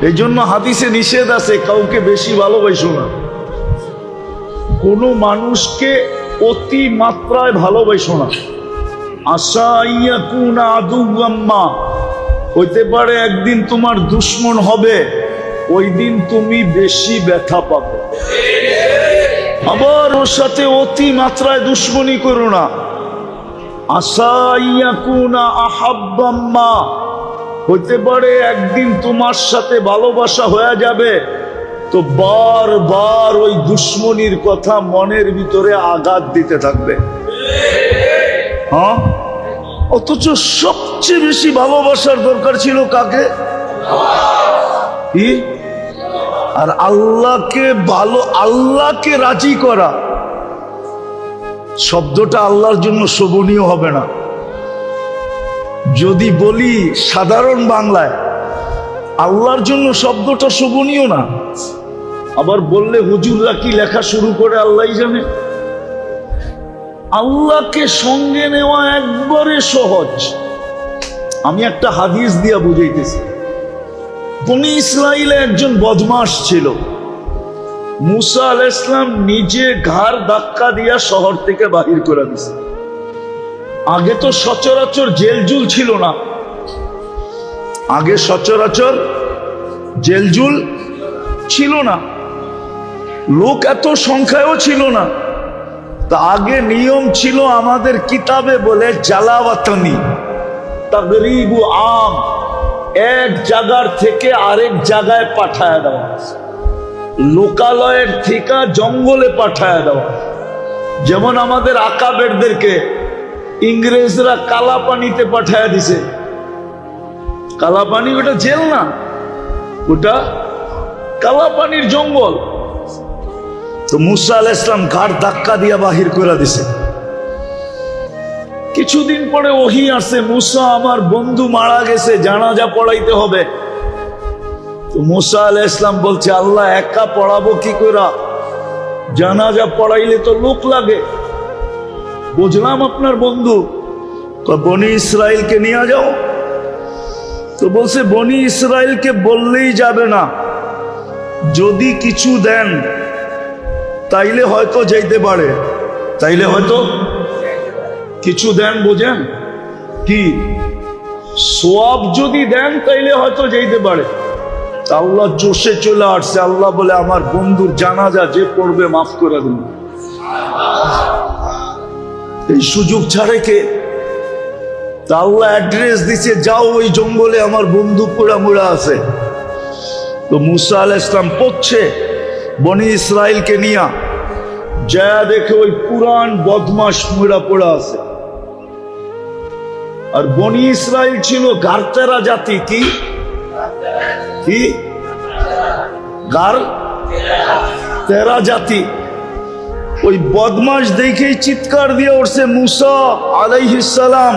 এই জন্য হাদিসে নিষেধ আছে, কাউকে বেশি ভালোবাসো না। কোনো মানুষকে অতি মাত্রায় ভালোবাসো না। আশা ইয়াকুনা আদুওয়াম্মা, হইতে পারে একদিন তোমার দুশ্মন হবে, ওই দিন তুমি বেশি ব্যথা পাবে। আবার ওর সাথে অতি মাত্রায় দুশ্মনী করো না। আশা ইয়াকুনা আহাব্বাম্মা, হইতে পারে একদিন তোমার সাথে ভালোবাসা হয়ে যাবে, তো বারবার ওই দুশ্মনীর কথা মনের ভিতরে আঘাত দিতে থাকবে। হ্যাঁ, অথচ সবচেয়ে বেশি ভালোবাসার দরকার ছিল কাকে? কি? আর আল্লাহকে রাজি করা শব্দটা আল্লাহর জন্য শোভনীয় হবে না। যদি বলি সাধারণ বাংলায়, আল্লাহর জন্য শব্দটা শোভনীয় না। আবার বললে হুজুররা কি লেখা শুরু করে আল্লাহই জানে। আল্লাহকে সঙ্গে নেওয়া একবারে সহজ। আমি একটা হাদিস দিয়া বুঝাইতেছি। বনি ইসরাইলে একজন বদমাশ ছিল। মুসা আলাইহিস সালাম নিজে ঘাড় ধাক্কা দিয়া শহর থেকে বাহির করে দিছে। আগে তো সচরাচর জেলজুল ছিল না। আগে সচরাচর জেলজুল ছিল না, লোক এত সংখ্যায়ও ছিল না। তা আগে নিয়ম ছিল, আমাদের কিতাবে বলে জালাওয়াতনি তাগরিবু আম, এক জায়গার থেকে আরেক জায়গায় পাঠায় দেওয়া, লোকালয়ের থেকে জঙ্গলে পাঠায় দেওয়া। যেমন আমাদের আকাবেরদেরকে ইংরেজরা কালাপানিতে পাঠায় দিছে। কালাপানি ওটা জেল না, ওটা কালাপানির জঙ্গল। তো মুসা আলাইহিস সালাম ঘাড় ধাক্কা দিয়া বাহির করে দিছে। কিছুদিন পরে ওহী আসে, মুসা আমার বন্ধু মারা গেছে, জানাজা পড়াইতে হবে। তো মুসা আলাইহিস সালাম বলছে, আল্লাহ একা পড়াবো কি কইরা? জানাজা পড়াইলে তো লোক লাগে। বুঝলাম আপনার বন্ধু, বনি ইসরাইলকে নিয়ে যাও। তো বলছে, বনি ইসরাইলকে বললেই যাবে না, যদি কিছু দেন তাইলে হয়তো যাইতে পারে। তাইলে হয়তো কিছু দেন, বোঝেন কি? সওয়াব যদি দেন তাইলে হয়তো যাইতে পারে। আল্লাহ জোশে চলে আসছে। আল্লাহ বলে, আমার বন্ধুর জানাজা যে পড়বে মাফ করে দিন। এই সুযোগ ছাড়ে কে? তা আল্লাহ অ্যাড্রেস দিছে, যাও ওই জঙ্গলে আমার বন্ধু পোড়া মোড়া আছে। তো মুসা আলাইহিস সালাম পড়ছে বনি ইসরাইলকে নিয়া, যা দেখে ওই পুরান বদমাশ মোড়া পোড়া আছে। আর বনি ইসরাইল ছিল গারতেরা জাতি। কি কি? গারতেরা জাতি। ওই বদমাশ দেখেই চিৎকার দিয়ে উঠছে, মুসা আলাইহিস সালাম,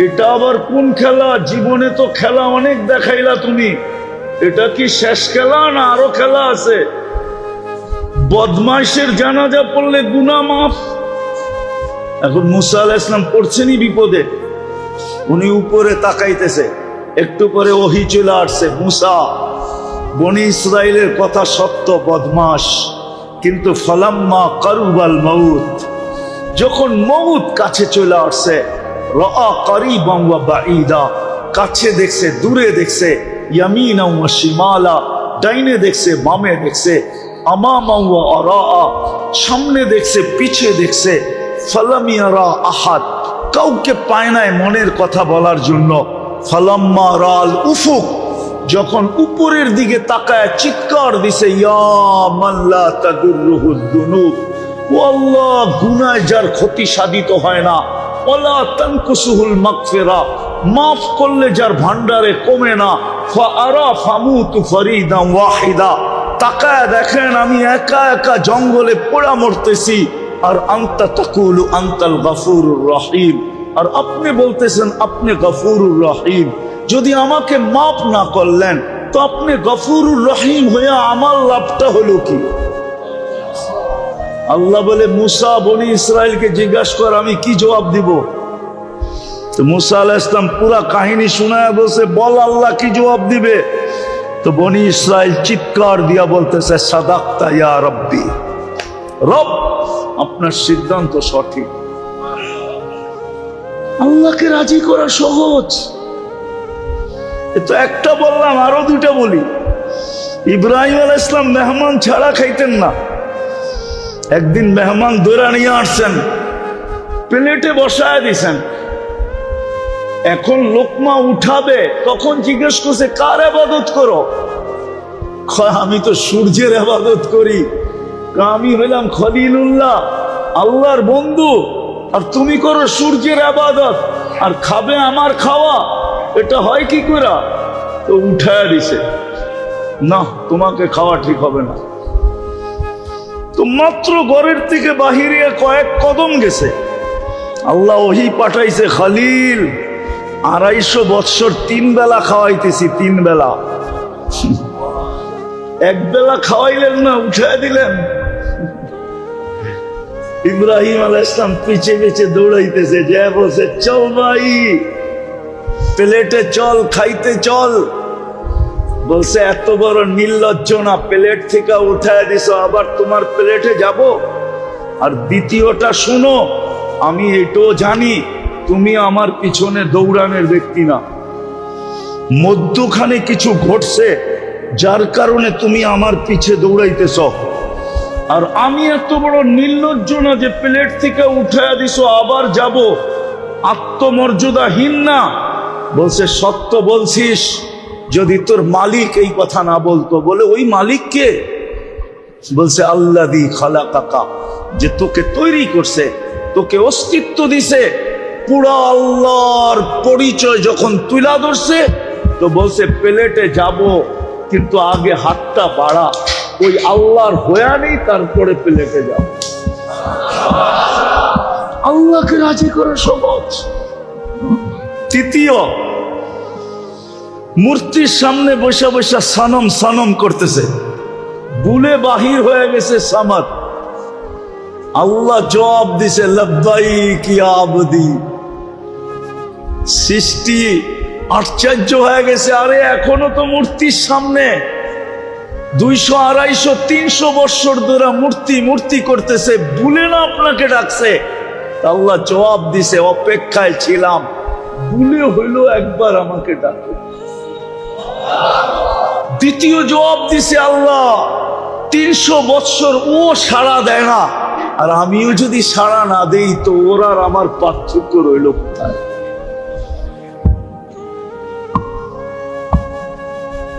এটা আবার কোন খেলা? জীবনে তো খেলা অনেক দেখাইলা তুমি, এটা কি শেষ খেলা না আরো খেলা আছে? বদমাইশের জানাজা পড়লে গুনাহ মাফ। এখন মুসা আলাইহিস সালাম পড়ছেনই বিপদে, উনি উপরে তাকাইতেছে। একটু পরে ওহী চলে আসছে, মুসা, বনি ইসরাইলের কথা সত্য, বদমাশ, কিন্তু ফালাম্মা কারুবাল মাউত, যখন মউত কাছে চলে আসছে, রাআ কারিবান ওয়া বাঈদা, কাছে দেখছে দূরে দেখছে, ইয়ামিনা ওয়া শিমালা, ডাইনে দেখছে বামে দেখছে, আমামা ওয়া আরাআ, সামনে দেখছে পিছে দেখছে, ফালাম ইয়ারা আহাদ, কাউকে পায় নাই মনের কথা বলার জন্য। ফালাম্মা রাল উফুক, যখন উপরের দিকে তাকায় চিৎকার দিছে, ইয়া মান লা তাদুররুহুদ দুনুব, ও আল্লাহ, গুনাহ যার ক্ষতি সাধিত হয় না, ওয়ালা তানকুসুহুল মাগফিরা, মাফ করলে যার ভান্ডারে কমে না, ফাআরা ফামুতু ফরিদান ওয়াহিদা, তাকায় দেখেন আমি একা একা জঙ্গলে পোড়া মরতেছি, আর আনতা তাকুলু আনতাল গফুরুর রহিম, আর আপনি বলতেছেন আপনি গফুরুর রহিম। যদি আমাকে মাফ না করলেন তো আপনি গফুরুর রহিম হয়ে আমার লাভটা হলো কি? আল্লাহ বলে, মুসা বনি ইসরাইলকে জিজ্ঞাসা কর, আমি কি জবাব দিব? তো মুসা আলাইহিস সালাম পুরা কাহিনী শোনায় বলছে, বল আল্লাহ কি জবাব দিবে? তো বনি ইসরাইল চিৎকার দিয়া বলতেছে সাদাক্তা ইয়া রব্বি, রব আপনার সিদ্ধান্ত সঠিক। আল্লাহকে রাজি করা সহজ। এ তো একটা বললাম, আরো দুইটা বলি। ইব্রাহিম আলাইহিস সালাম মেহমান ছাড়া খাইতেন না। একদিন মেহমান দৌড়া নিয়ে আসছেন, প্লেটে বসায় দিছেন। এখন লোকমা উঠাবে, তখন জিজ্ঞেস করছে কার ইবাদত করো? আমি তো সূর্যের ইবাদত করি। আমি হইলাম খলিলুল্লাহ, আল্লাহর বন্ধু, আর তুমি করো সূর্যের ইবাদত, আর খাবে আমার খাওয়া, এটা হয় কি করে? তো উঠায় দিছে, না তোমাকে খাওয়া ঠিক হবে না। তো মাত্র ঘরের থেকে বাহিরে কয়েক কদম গেছে, আল্লাহ ওহী পাঠাইছে, খলিল 250 বৎসর 3 বেলা খাওয়াইতেছি, 3 বেলা। 1 বেলা খাওয়াইলেন না, উঠায় দিলেন। ইব্রাহিম আলাইহিস সালাম পিছে পিছে দৌড়াইতেছে, যে বলছে চল ভাই প্লেটে চল, খাইতে চল। বলছে এত বড় নির্লজ্জ না, প্লেট থেকে উঠায় দিছো, আবার তোমার প্লেটে যাব? আর দ্বিতীয়টা শুনো, আমি এটাও জানি তুমি আমার পিছনে দৌড়ানোর ব্যক্তি না। মধ্যখানে কিছু ঘটছে যার কারণে তুমি আমার পিছে দৌড়াইতেছ। আর আমি এত বড় নির্লজ্জ না যে প্লেট থেকে উঠায় দিছো আবার যাব, আত্মমর্যাদাহীন না। বলছে সত্য বলছিস, যদি তোর মালিক এই কথা না বলতো। বলে ওই মালিক কে? বলছে আল্লাযী খালাকাকা, যে তোকে তৈরি করছে, তোকে অস্তিত্ব দিছে। পুরা আল্লাহর পরিচয় যখন তুলা ধরছে, তো বলছে প্লেটে যাব, কিন্তু আগে হাতটা বাড়া, ওই আল্লাহর হয়া নেই, তারপরে প্লেটে যাব। আল্লাহকে রাজি করা সহজ। তৃতীয়, মূর্তির সামনে বসে বসে সানম সানম করতেছে, ভুলে বাহির হয়ে গেছে সামাদ। আল্লাহ জবাব দিছে লব্বাইক ইয়া আবদি। সৃষ্টি আশ্চর্য হয়ে গেছে, আরে এখনো তো মূর্তির সামনে 200, 250, 300 বৎসর ধরে মূর্তি মূর্তি করতেছে, ভুলে না আপনাকে ডাকছে? আল্লাহ জবাব দিছে অপেক্ষায় ছিলাম, ভুলে হইলো একবার আমাকে ডাকে। দ্বিতীয় জবাব দিছে আল্লাহ, 300 বৎসর ও সাড়া দেয় না, আর আমিও যদি সাড়া না দেই তো ওর আর আমার পার্থক্য রইল কোথায়?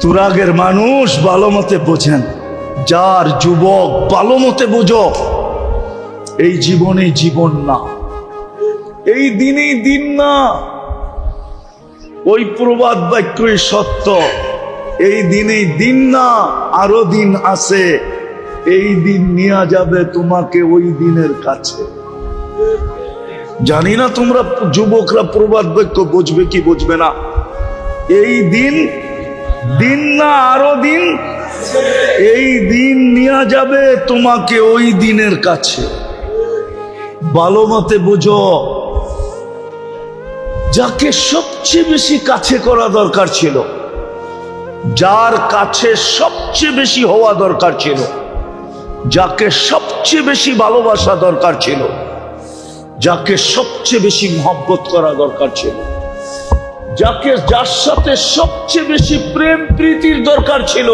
তুরাগের মানুষ ভালো মতে বোঝেন, যার যুবক ভালো মতে বোঝো, এই জীবনে জীবন না, এই দিনেই দিন না। ওই প্রবাদ বাক্যই সত্য, এই দিনেই দিন না, আরো দিন আছে। এই দিন নিয়ে যাবে তোমাকে ওই দিনের কাছে। জানি না তোমরা যুবকরা প্রবাদ বাক্য বুঝবে কি বুঝবে না। এই দিন দিন না, আরো দিন। এই দিন নিয়ে যাবে তোমাকে ওই দিনের কাছে। ভালো মতে বুঝো, যাকে সবচেয়ে বেশি কাছে করা দরকার ছিল, যার কাছে সবচেয়ে বেশি হওয়া দরকার ছিল, যাকে সবচেয়ে বেশি ভালোবাসা দরকার ছিল, যাকে সবচেয়ে বেশি মহব্বত করা দরকার ছিল, যার সাথে সবচেয়ে বেশি প্রেম প্রীতির দরকার ছিল,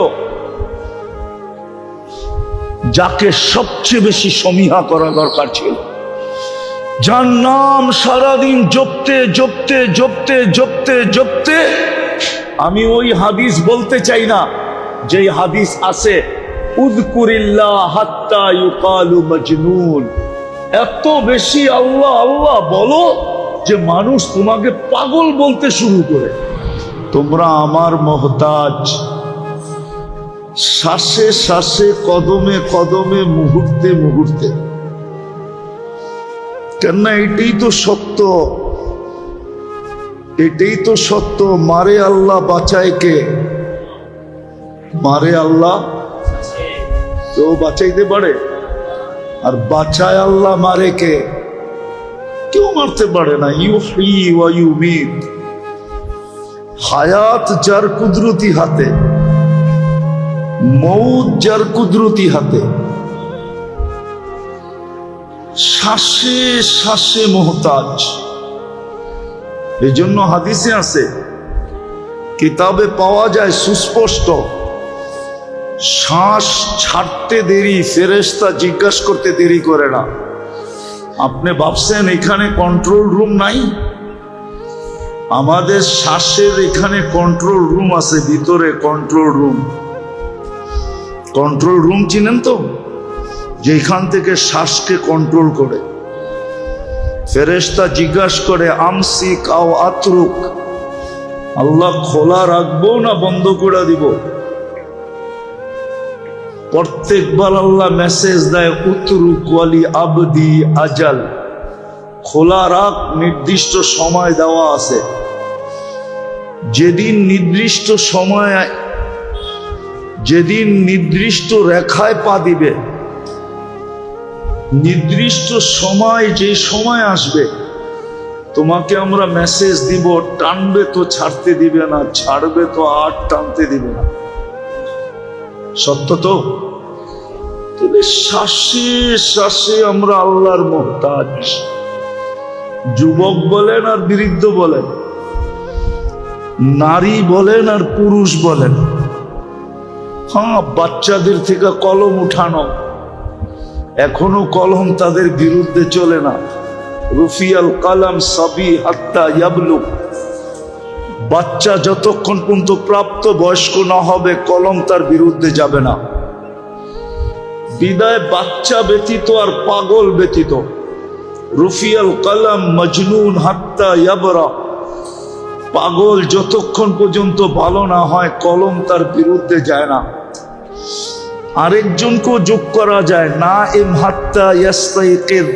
যাকে সবচেয়ে বেশি সমীহা করা দরকার ছিল, যার নাম সারাদিন জপতে জপতে জপতে জপতে জপতে, আমি ওই হাদিস বলতে চাই না যে হাদিস আছে উযকুরিল্লাহ হাত্তা ইউকালু মাজনুন, এত বেশি আল্লাহ আল্লাহ বলো যে মানুষ তোমাকে পাগল বলতে শুরু করে। তোমরা আমার মুহতাজ, শ্বাসে শ্বাসে, কদমে কদমে, মুহূর্তে মুহূর্তে। কেননা এটাই তো সত্য, এটাই তো সত্য। মারে আল্লাহ, বাঁচায় কে? মারে আল্লাহ, কেউ বাঁচাইতে পারে? আর বাঁচায় আল্লাহ, মারে কে? কেউ মারতে পারে না। ইউহয়ী ওয়া ইউমীত, হায়াত যার কুদরতি হাতে, মৌত যার কুদরতি হাতে, শ্বাসে শ্বাসে মোহতাজ। এই জন্য হাদিসে আছে, কিতাবে পাওয়া যায় সুস্পষ্ট, শ্বাস ছাড়তে দেরি ফেরেশতা জিজ্ঞাসা করতে দেরি করে না। আপনি ভাবছেন এখানে কন্ট্রোল রুম নাই? আমাদের শ্বাসের এখানে কন্ট্রোল রুম আছে, ভিতরে কন্ট্রোল রুম। কন্ট্রোল রুম চিনেন তো, যেখান থেকে শ্বাসকে কন্ট্রোল করে। ফেরেশতা জিজ্ঞাসা করে আমসিক আও আতরুক, আল্লাহ খোলা রাখবো না বন্ধ করে দিব? প্রত্যেকবার আল্লাহ মেসেজ দেয় উতরুক ওয়ালি আবদি আজাল, খোলা রাখ, নির্দিষ্ট সময় দেওয়া আছে। যেদিন নির্দিষ্ট সময়, যেদিন নির্দিষ্ট রেখায় পা দিবে, নির্দিষ্ট সময় যে সময় আসবে, তোমাকে আমরা মেসেজ দিব, টানবে তো ছাড়তে দিবে না, ছাড়বে তো আর টানতে দিবে না। সত্য তো? তবে শ্বাসে শ্বাসে আমরা আল্লাহর মুহতাজ। যুবক বলেন আর বৃদ্ধ বলেন, নারী বলেন আর পুরুষ বলেন, হ্যাঁ, বাচ্চাদের থেকে কলম উঠানো, এখনো কলম তাদের বিরুদ্ধে চলে না। রুফিয়াল কালাম সাবি হাত্তা ইয়াবলুগ, বাচ্চা যতক্ষণ পর্যন্ত প্রাপ্ত বয়স্ক না হবে কলম তার বিরুদ্ধে যাবে না। বিদায় বাচ্চা ব্যতীত আর পাগল ব্যতীত, রুফিয়াল কালাম মজনুন হাত্তা ইয়াবরা, পাগল যতক্ষণ পর্যন্ত ভালো না হয় কলম তার বিরুদ্ধে যায় না। আরেকজনকেও যোগ করা যায়, না এম হাত্তা ইয়াস্তাইকির,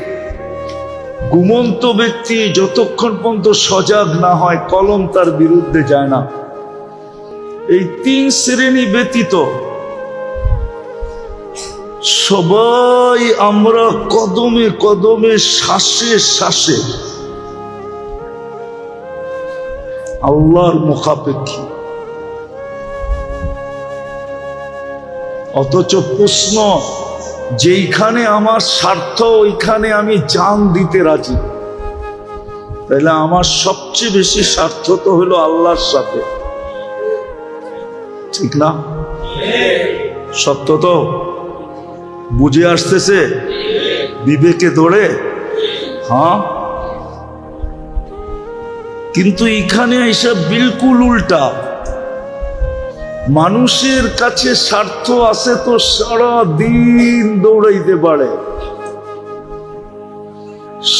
ঘুমন্ত ব্যক্তি যতক্ষণ পর্যন্ত সজাগ না হয় কলম তার বিরুদ্ধে যায় না। এই তিন শ্রেণী ব্যতীত সবাই আমরা কদমে কদমে শ্বাসে শ্বাসে আল্লাহর মুখাপেক্ষী। অথচ প্রশ্ন, যেইখানে আমার স্বার্থ ওইখানে আমি জান দিতে রাজি, তাহলে আমার সবচেয়ে বেশি স্বার্থ তো হলো আল্লাহর সাথে, ঠিক না? সত্য তো? বুঝে আসতেছে বিবেকে দৌড়ে? হ্যাঁ, কিন্তু এখানে এসব বিলকুল উল্টা। মানুষের কাছে স্বার্থ আছে তো সারা দিন দৌড়াইতে পারে,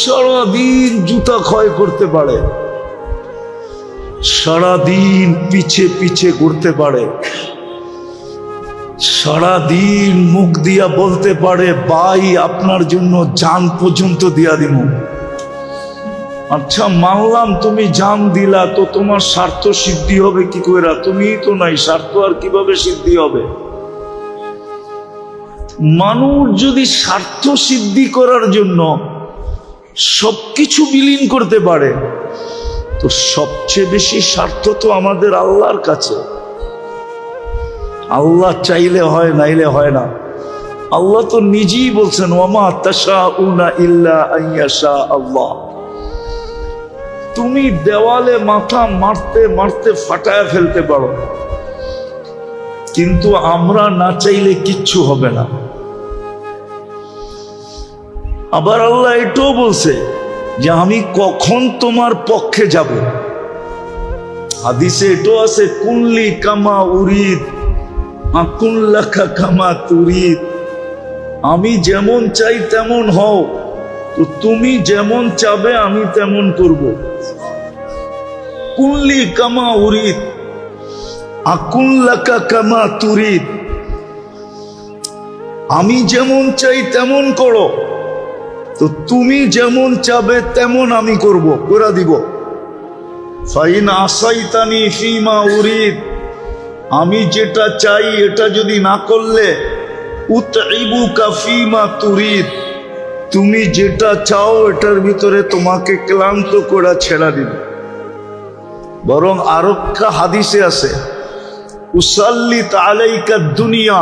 সারা দিন জুতা ক্ষয় করতে পারে, সারা দিন পিছে পিছে ঘুরতে পারে, সারা দিন মুখ দিয়া বলতে পারে ভাই আপনার জন্য জান পর্যন্ত দিয়া দিব। আচ্ছা মানলাম তুমি জান দিলা, তো তোমার স্বার্থ সিদ্ধি হবে কি করে? তুমি তো নাই, স্বার্থ আর কিভাবে সিদ্ধি হবে? মানুষ যদি স্বার্থ সিদ্ধি করার জন্য সবকিছু বিলীন করতে পারে, তো সবচেয়ে বেশি স্বার্থ তো আমাদের আল্লাহর কাছে। আল্লাহ চাইলে হয়, নাইলে হয় না। আল্লাহ তো নিজেই বলছেন ওয়ামা তাশাউনা ইল্লা আইয়াশা আল্লাহ। তুমি দেওয়ালে মাথা মারতে মারতে ফাটায় ফেলতে পারো, কিন্তু আমরা না চাইলে কিচ্ছু হবে না। আবার আল্লাহ এটাও বলছে যে আমি কখন তোমার পক্ষে যাব। হাদিসে এটাও আছে কুল্লি কামা উরিদ আকুল্লাকা কামা তুরিদ, আমি যেমন চাই তেমন হও, তো তুমি যেমন চাবে আমি তেমন করব। কুল্লি কামা উরিদ আকুল্লাকা কামা তুরিদ, আমি যেমন চাই তেমন করো, তো তুমি যেমন চাবে তেমন আমি করব, করে দিব। ফাইন আসাইতানি ফিমা উরিদ, আমি যেটা চাই এটা যদি না করলে, উতইবুকা ফিমা তুরিদ, তুমি যেটা চাও এটার ভিতরে তোমাকে ক্লান্ত করে ছেড়া দিব। বরং আরেকটা হাদিসে আছে উসাল্লিত আলাইকা দুনিয়া,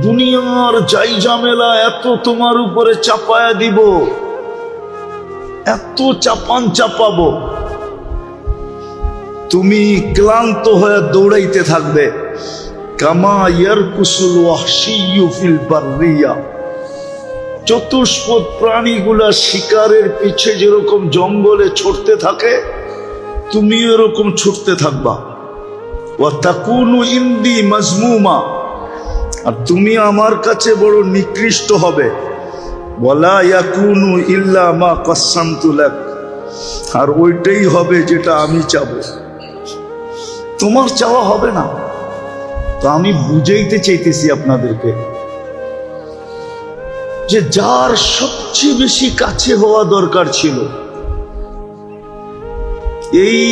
দুনিয়ার যাই ঝামেলা এত তোমার উপরে চাপায়া দিব, এত চাপাবো, তুমি ক্লান্ত হয়ে দৌড়াইতে থাকবে। কামা ইয়ারকুসুল ওয়াহশিয়্যু ফিল বাররিয়া, চতুষ্পদ প্রাণীগুলা শিকারের পিছে যেরকম জঙ্গলে ছুটতে থাকে, তুমি এরকম ছুটতে থাকবা। ওয়া তাকুনু ইনদি মাজমুমা, আর তুমি আমার কাছে বড় নিকৃষ্ট হবে। ওয়ালা ইয়াকুনু ইল্লা মা কাসসামতু লাক, আর ওইটাই হবে যেটা আমি চাবো, তোমার চাওয়া হবে না। তো আমি বুঝাইতে চাইতেছি আপনাদেরকে যে যার সবচেয়ে বেশি কাছে হওয়া দরকার ছিল, এই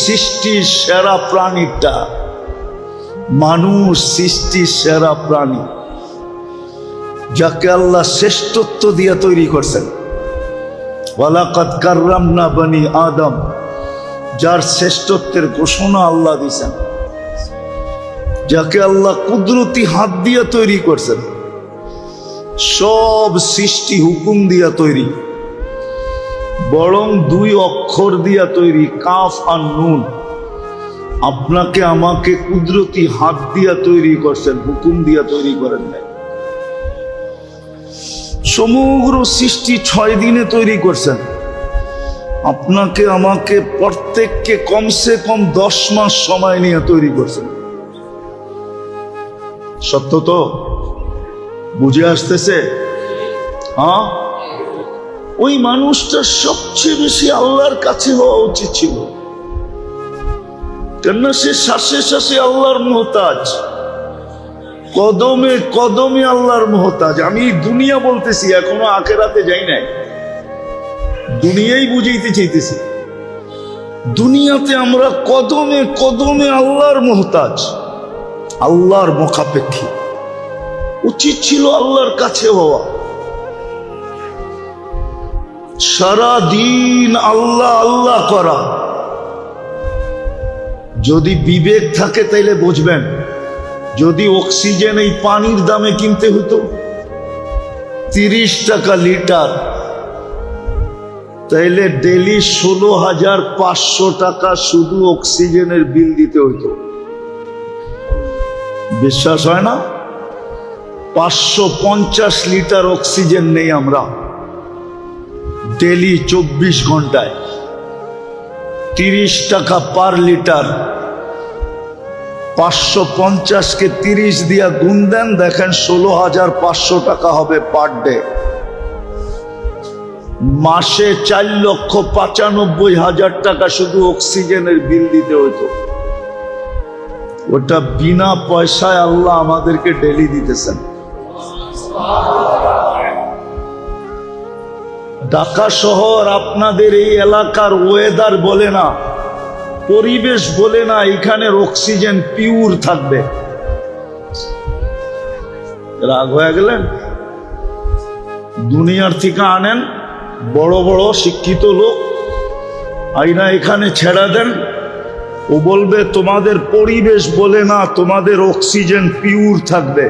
সৃষ্টির সেরা প্রাণীটা, মানুষ সৃষ্টির সেরা প্রাণী, যাকে আল্লাহ শ্রেষ্ঠত্ব দিয়ে তৈরি করছেন। ওয়ালাকাদ কাররামনা বনি আদম, যার শ্রেষ্ঠত্বের ঘোষণা আল্লাহ দিয়েছেন, যাকে আল্লাহ কুদরতি হাত দিয়ে তৈরি করছেন। সব সৃষ্টি হুকুম দিয়া তৈরি, বরং দুই অক্ষর দিয়া তৈরি, কাফ আর নুন। আপনাকে আমাকে কুদরতি হাত দিয়া তৈরি করছেন, হুকুম দিয়া তৈরি করেন নাই। সমগ্র সৃষ্টি 6 দিনে তৈরি করছেন, আপনাকে আমাকে প্রত্যেককে কমসে কম 10 মাস সময় নিয়ে তৈরি করছেন। সত্য তো? বুঝে আসতেছে? হ্যাঁ, ওই মানুষটা সবচেয়ে বেশি আল্লাহর কাছে হওয়া উচিত ছিল, কেননা সে শ্বাসে শ্বাসে আল্লাহর মুহতাজ, কদমে কদমে আল্লাহর মুহতাজ। আমি দুনিয়া বলতেছি, এখনো আখিরাতে যাই নাই, দুনিয়াই বুঝাইতে চাইতেছি। দুনিয়াতে আমরা কদমে কদমে আল্লাহর মুহতাজ, আল্লাহর মুখাপেক্ষী। উচিত ছিল আল্লাহর কাছে হওয়া, সারা দিন আল্লাহ আল্লাহ করা। যদি বিবেক থাকে তাইলে বুঝবেন, যদি অক্সিজেন এই পানির দামে কিনতে হতো 30 টাকা লিটার, তাইলে ডেলি 16,500 টাকা শুধু অক্সিজেনের বিল দিতে হতো। বিশ্বাস হয় না? 550 লিটার অক্সিজেন নেই আমরা ডেলি 24 ঘন্টায়, 30 টাকা পার লিটার। 550-কে 30 দিয়া গুণ দেন, দেখেন 16,500 টাকা হবে পার ডে। মাসে 4,95,000 টাকা শুধু অক্সিজেনের বিল দিতে হতো। ওটা বিনা পয়সায় আল্লাহ আমাদেরকে ডেলি দিতেছেন। ঢাকা শহর, আপনাদের এই এলাকার ওয়েদার বলে না, পরিবেশ বলে না এখানের অক্সিজেন পিওর থাকবে। রাগ হয়ে গেলেন? দুনিয়ার থেকে আনেন বড় বড় শিক্ষিত লোক, আইনা এখানে ছেড়া দেন, ও বলবে তোমাদের পরিবেশ বলে না, তোমাদের অক্সিজেন পিওর থাকবে।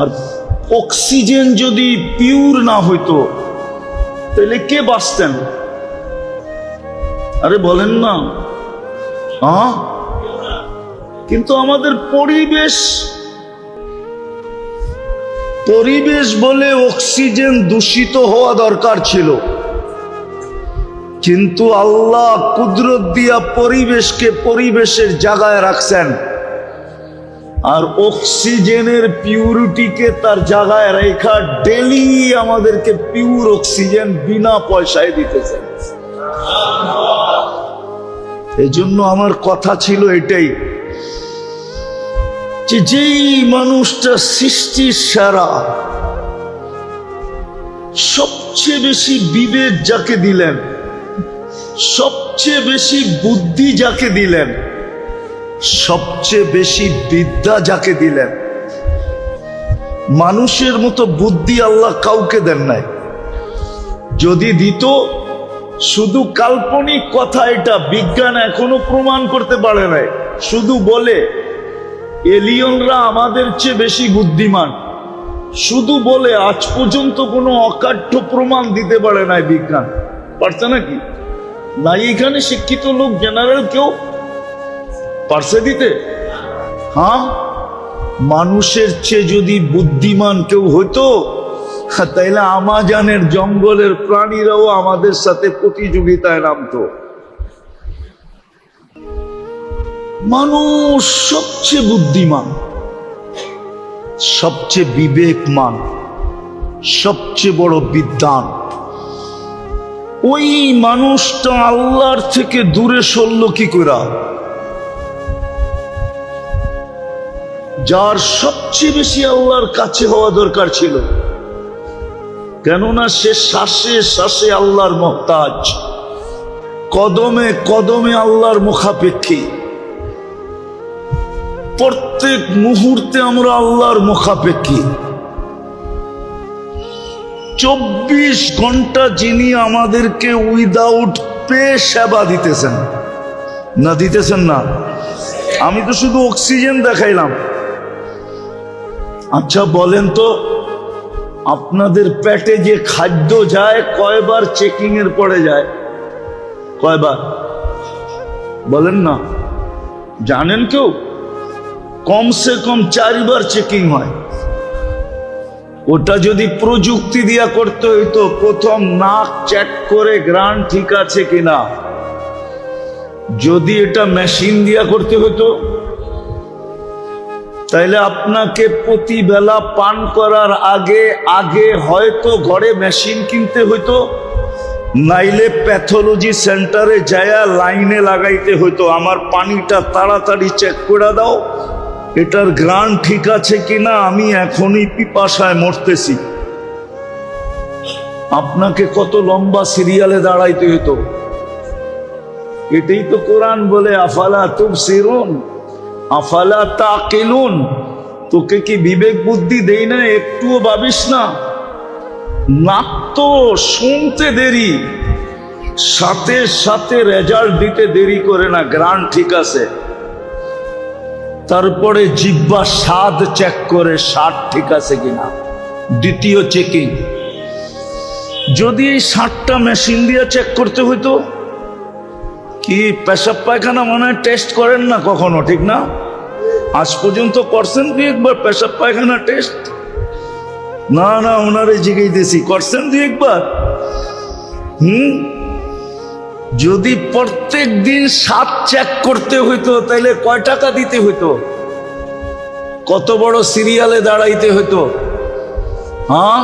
আর অক্সিজেন যদি পিওর না হইতো তাহলে কে বাঁচতেন? আরে বলেন না। হ্যাঁ, কিন্তু আমাদের পরিবেশ বলে অক্সিজেন দূষিত হওয়া দরকার ছিল, কিন্তু আল্লাহ কুদরত দিয়া পরিবেশকে পরিবেশের জায়গায় রাখছেন, আর অক্সিজেনের পিউরিটিকে তার জায়গায় রেখা ডেলি আমাদেরকে পিওর অক্সিজেন বিনা পয়সায় দিতেছেন। এই জন্য আমার কথা ছিল এটাই, যে যেই মানুষটা সৃষ্টির সেরা, সবচেয়ে বেশি বিবেক যাকে দিলেন, সবচেয়ে বেশি বুদ্ধি যাকে দিলেন, সবচেয়ে বেশি বিদ্যা যাকে দিলেন, মানুষের মতো বুদ্ধি আল্লাহ কাউকে দেন নাই। যদি দিত শুধু কাল্পনিক কথা, এটা বিজ্ঞান এখনো প্রমাণ করতে পারে নাই, শুধু বলে এলিয়নরা আমাদের চেয়ে বেশি বুদ্ধিমান, শুধু বলে। আজ পর্যন্ত কোনো অকাঠ্য প্রমাণ দিতে পারে নাই বিজ্ঞান। পারছে নাকি? নাই এখানে শিক্ষিত লোক জেনারেল কেউ পারছে দিতে? হ্যাঁ, মানুষের চেয়ে যদি বুদ্ধিমান কেউ হইতো তাইলে আমাজনের জঙ্গলের প্রাণীরাও আমাদের সাথে প্রতিযোগিতায় নামতো। মানুষ সবচেয়ে বুদ্ধিমান, সবচেয়ে বিবেকমান, সবচেয়ে বড় বিদ্বান। ওই মানুষটা আল্লাহর থেকে দূরে সরল কি করে? যার সবচেয়ে বেশি আল্লাহর কাছে হওয়া দরকার ছিল, কেননা সে শ্বাসে শ্বাসে আল্লাহর মুহতাজ, কদমে কদমে আল্লাহর মুখাপেক্ষী। প্রত্যেক মুহূর্তে আমরা আল্লাহর মুখাপেক্ষী। 24 ঘন্টা যিনি আমাদেরকে উইদাউট পে সেবা দিতেছেন, না দিতেছেন না? আমি তো শুধু অক্সিজেন দেখাইলাম। আচ্ছা বলেন তো, আপনাদের পেটে যে খাদ্য যায় কয়বার চেকিং এর পরে যায়? কয়বার বলেন না? জানেন কেউ? কমসে কম 4 বার চেকিং হয়। ওটা যদি প্রযুক্তি দিয়া করতে হইতো, প্রথম নাক চেক করে গ্রান ঠিক আছে কিনা। যদি এটা মেশিন দিয়া করতে হইতো তাইলে আপনাকে প্রতি বেলা পান করার আগে আগে হয়তো ঘরে মেশিন কিনতে হইতো, নাইলে প্যাথোলজি সেন্টারে যায়া লাইনে লাগাইতে হইতো। আমার পানিটা তাড়াতাড়ি চেক করে দাও, এটার গ্রান ঠিক আছে কিনা, আমি এখনই পিপাসায় মরতেছি। আপনাকে কত লম্বা সিরিয়ালে দাঁড়াইতে হতো। এটাই তো কোরআন বলে আফালা তুবসিরুন আফালা তাকিলুন। তোকে কি বিবেক বুদ্ধি দেই না? একটুও ভাবিস না? নাক তো শুনতে দেরি, সাথে সাথে রেজাল্ট দিতে দেরি করে না, গ্রান ঠিক আছে। তারপরে জিহ্বা স্বাদ চেক করে, স্বাদ ঠিক আছে কিনা, দ্বিতীয় চেকিং। যদি এই 60টা মেশিন দিয়ে চেক করতে হইতো, কি পেশাব পায়খানা মনে হয় টেস্ট করেন না কখনো, ঠিক না? আজ পর্যন্ত করছেন কি একবার পেশাব পায়খানা টেস্ট? না না, ওনারে জিজ্ঞাসা করছেন 2-1 বার? যদি প্রত্যেক দিন স্বাদ চেক করতে হইতো তাহলে কয় টাকা দিতে হইতো? কত বড় সিরিয়ালে দাঁড়াইতে হইতো? হ্যাঁ,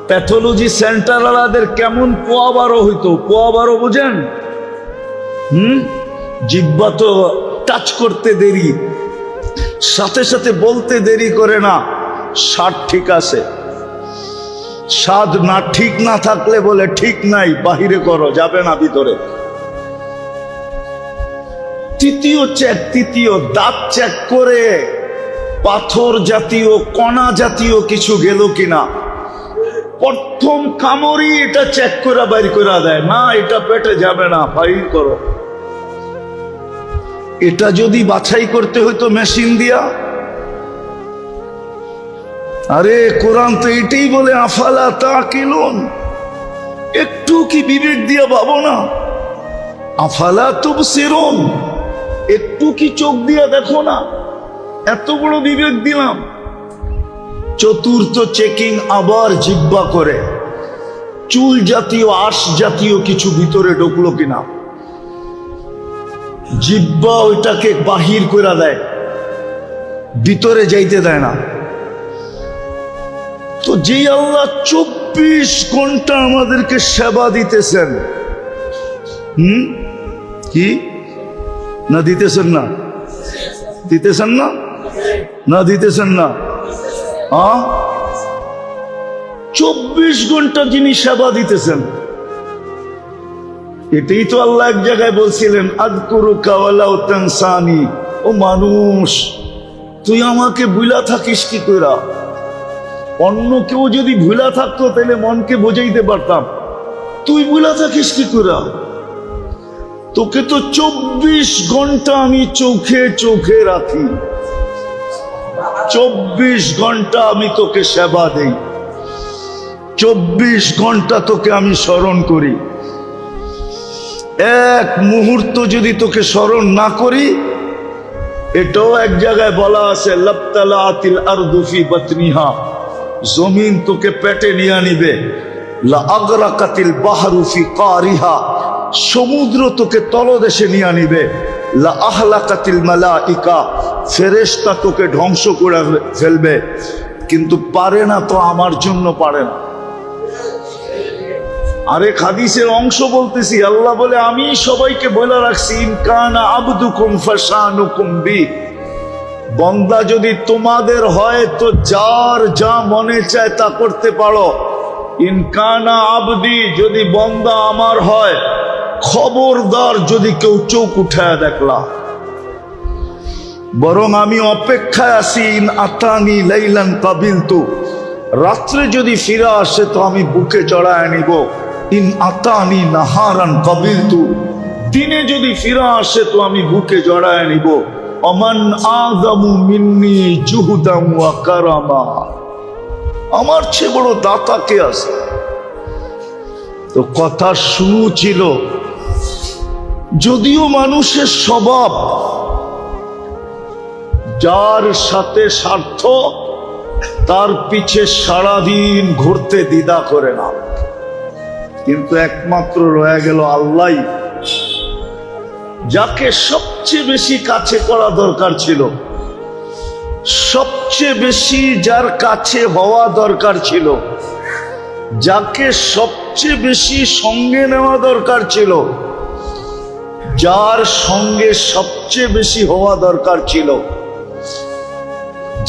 প্যাথোলজি সেন্টার ওয়ালাদের কেমন পোয়াবারও হইতো। পোয়াবারও বোঝেন? জিহ্বা তো টাচ করতে দেরি, সাথে সাথে বলতে দেরি করে না স্বাদ ঠিক আছে। স্বাদ না ঠিক না থাকলে বলে ঠিক নাই, বাহিরে করো, যাবে না ভিতরে। তৃতীয় দাঁত চেক করে পাথর জাতীয় কণা জাতীয় কিছু গেল কিনা। প্রথম কামড়ই এটা চেক করে বাইর করে দেয়, না এটা পেটে যাবে না, বাইর করো। এটা যদি বাছাই করতে হইতো মেশিন দিয়া, আরে কোরআন তো এটাই বলে আফালা তাকিলুন। একটু কি বিবেক দিয়া ভাবো না? আফালা তুবসিরুন, একটু কি চোখ দিয়া দেখো না? এত বড় বিবেক দিলাম। চতুর্থ চেকিং আবার জিহ্বা করে, চুল জাতীয় আঁশ জাতীয় কিছু ভিতরে ঢুকলো কিনা। জিহ্বা ওইটাকে বাহির করে দেয়, ভিতরে যাইতে দেয় না। তো যে আল্লাহ 24 ঘন্টা আমাদেরকে সেবা দিতেছেন, কি না দিতেছেন না? দিতেছেন না? না দিতেছেন না? 24 ঘন্টা যিনি সেবা দিতেছেন, এটাই তো আল্লাহ এক জায়গায় বলছিলেন আযকুরুকা ওয়ালাউ তানসানি। ও মানুষ, তুই আমাকে ভুলা থাকিস কি কইরা? অন্য কেউ যদি ভুলা থাকতো তাহলে মনকে বোঝাইতে পারতাম, তুই বলে থাকিস কি করে? তোকে তো 24 ঘন্টা আমি চোখে চোখে রাখি, 24 ঘন্টা আমি তোকে সেবা দেই, 24 ঘন্টা তোকে আমি স্মরণ করি। এক মুহূর্ত যদি তোকে স্মরণ না করি, এটাও এক জায়গায় বলা আছে, লাবতালাতিল আরদু ফি বাতনিহা, জমিন তোকে পেটে নিয়ে নিবে, লা আগরাকাতিল বাহরু ফি কারিহা, সমুদ্র তোকে তলদেশে নিয়ে নিবে, লা আহলাকাতিল মালাইকা, ফেরেশতা তোকে ধ্বংস করে ফেলবে, কিন্তু পারে না তো, আমার জন্য পারে না। আরে হাদিসের অংশ বলতেছি, আল্লাহ বলে আমি সবাইকে বলে রাখছি, ইন কানা আবদুকুম ফাশানুকুম বি, বান্দা যদি তোমাদের হয় তো যার যা মনে চায় তা করতে পারো। ইন কানা আবদি, যদি বান্দা আমার হয়, খবরদার যদি কেউ চোখ উঠায় দেখলা। বরং আমি অপেক্ষায় আছি, ইন আতানি লাইলান কাবিলতু, রাত্রে যদি ফিরে আসে তো আমি বুকে জড়ায় নিব। ইন আতানি নাহারান কাবিলতু, দিনে যদি ফিরে আসে তো আমি বুকে জড়ায় নিব। অমান আযামু মিন্নি জুহুদাম ওয়া কারামা, আমার চেয়ে বড় দাতা কে আছে? তো কথা শুরু ছিল, যদিও মানুষের স্বভাব যার সাথে স্বার্থ তার পিছে সারাদিন ঘুরতে দ্বিধা করে না, কিন্তু একমাত্র রয়ে গেল আল্লাহ, যাকে সবচেয়ে বেশি কাছে করা দরকার ছিল, সবচেয়ে বেশি যার কাছে হওয়া দরকার ছিল, যাকে সবচেয়ে বেশি সঙ্গে নেওয়া দরকার ছিল, যার সঙ্গে সবচেয়ে বেশি হওয়া দরকার ছিল,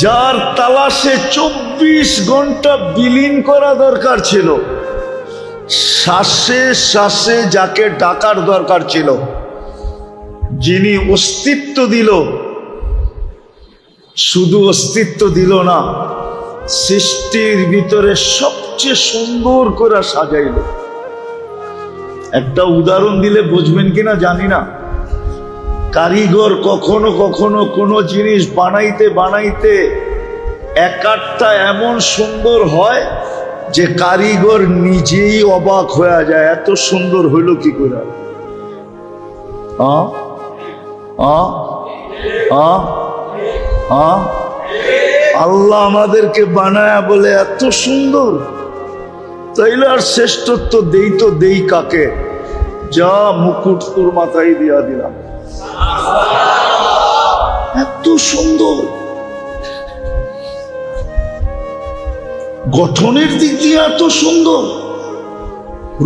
যার তালাশে 24 ঘন্টা বিলীন করা দরকার ছিল, শ্বাসে শ্বাসে যাকে ডাকার দরকার ছিল, যিনি অস্তিত্ব দিল, শুধু অস্তিত্ব দিল না, সৃষ্টির ভিতরে সবচেয়ে সুন্দর করে সাজাইল। একটা উদাহরণ দিলে বুঝবেন কিনা জানি না। কারিগর কখনো কখনো কোনো জিনিস বানাইতে বানাইতে একটা এমন সুন্দর হয় যে কারিগর নিজেই অবাক হয়ে যায়, এত সুন্দর হইল কি করে। আল্লাহ আমাদেরকে বানায়া বলে এত সুন্দর, তাইলে আর শ্রেষ্ঠত্ব দেই তো দেই কাকে? যা মুকুট তোর মাথায় দিয়া দিলাম, এত সুন্দর গঠনের দিক দিয়ে এত সুন্দর,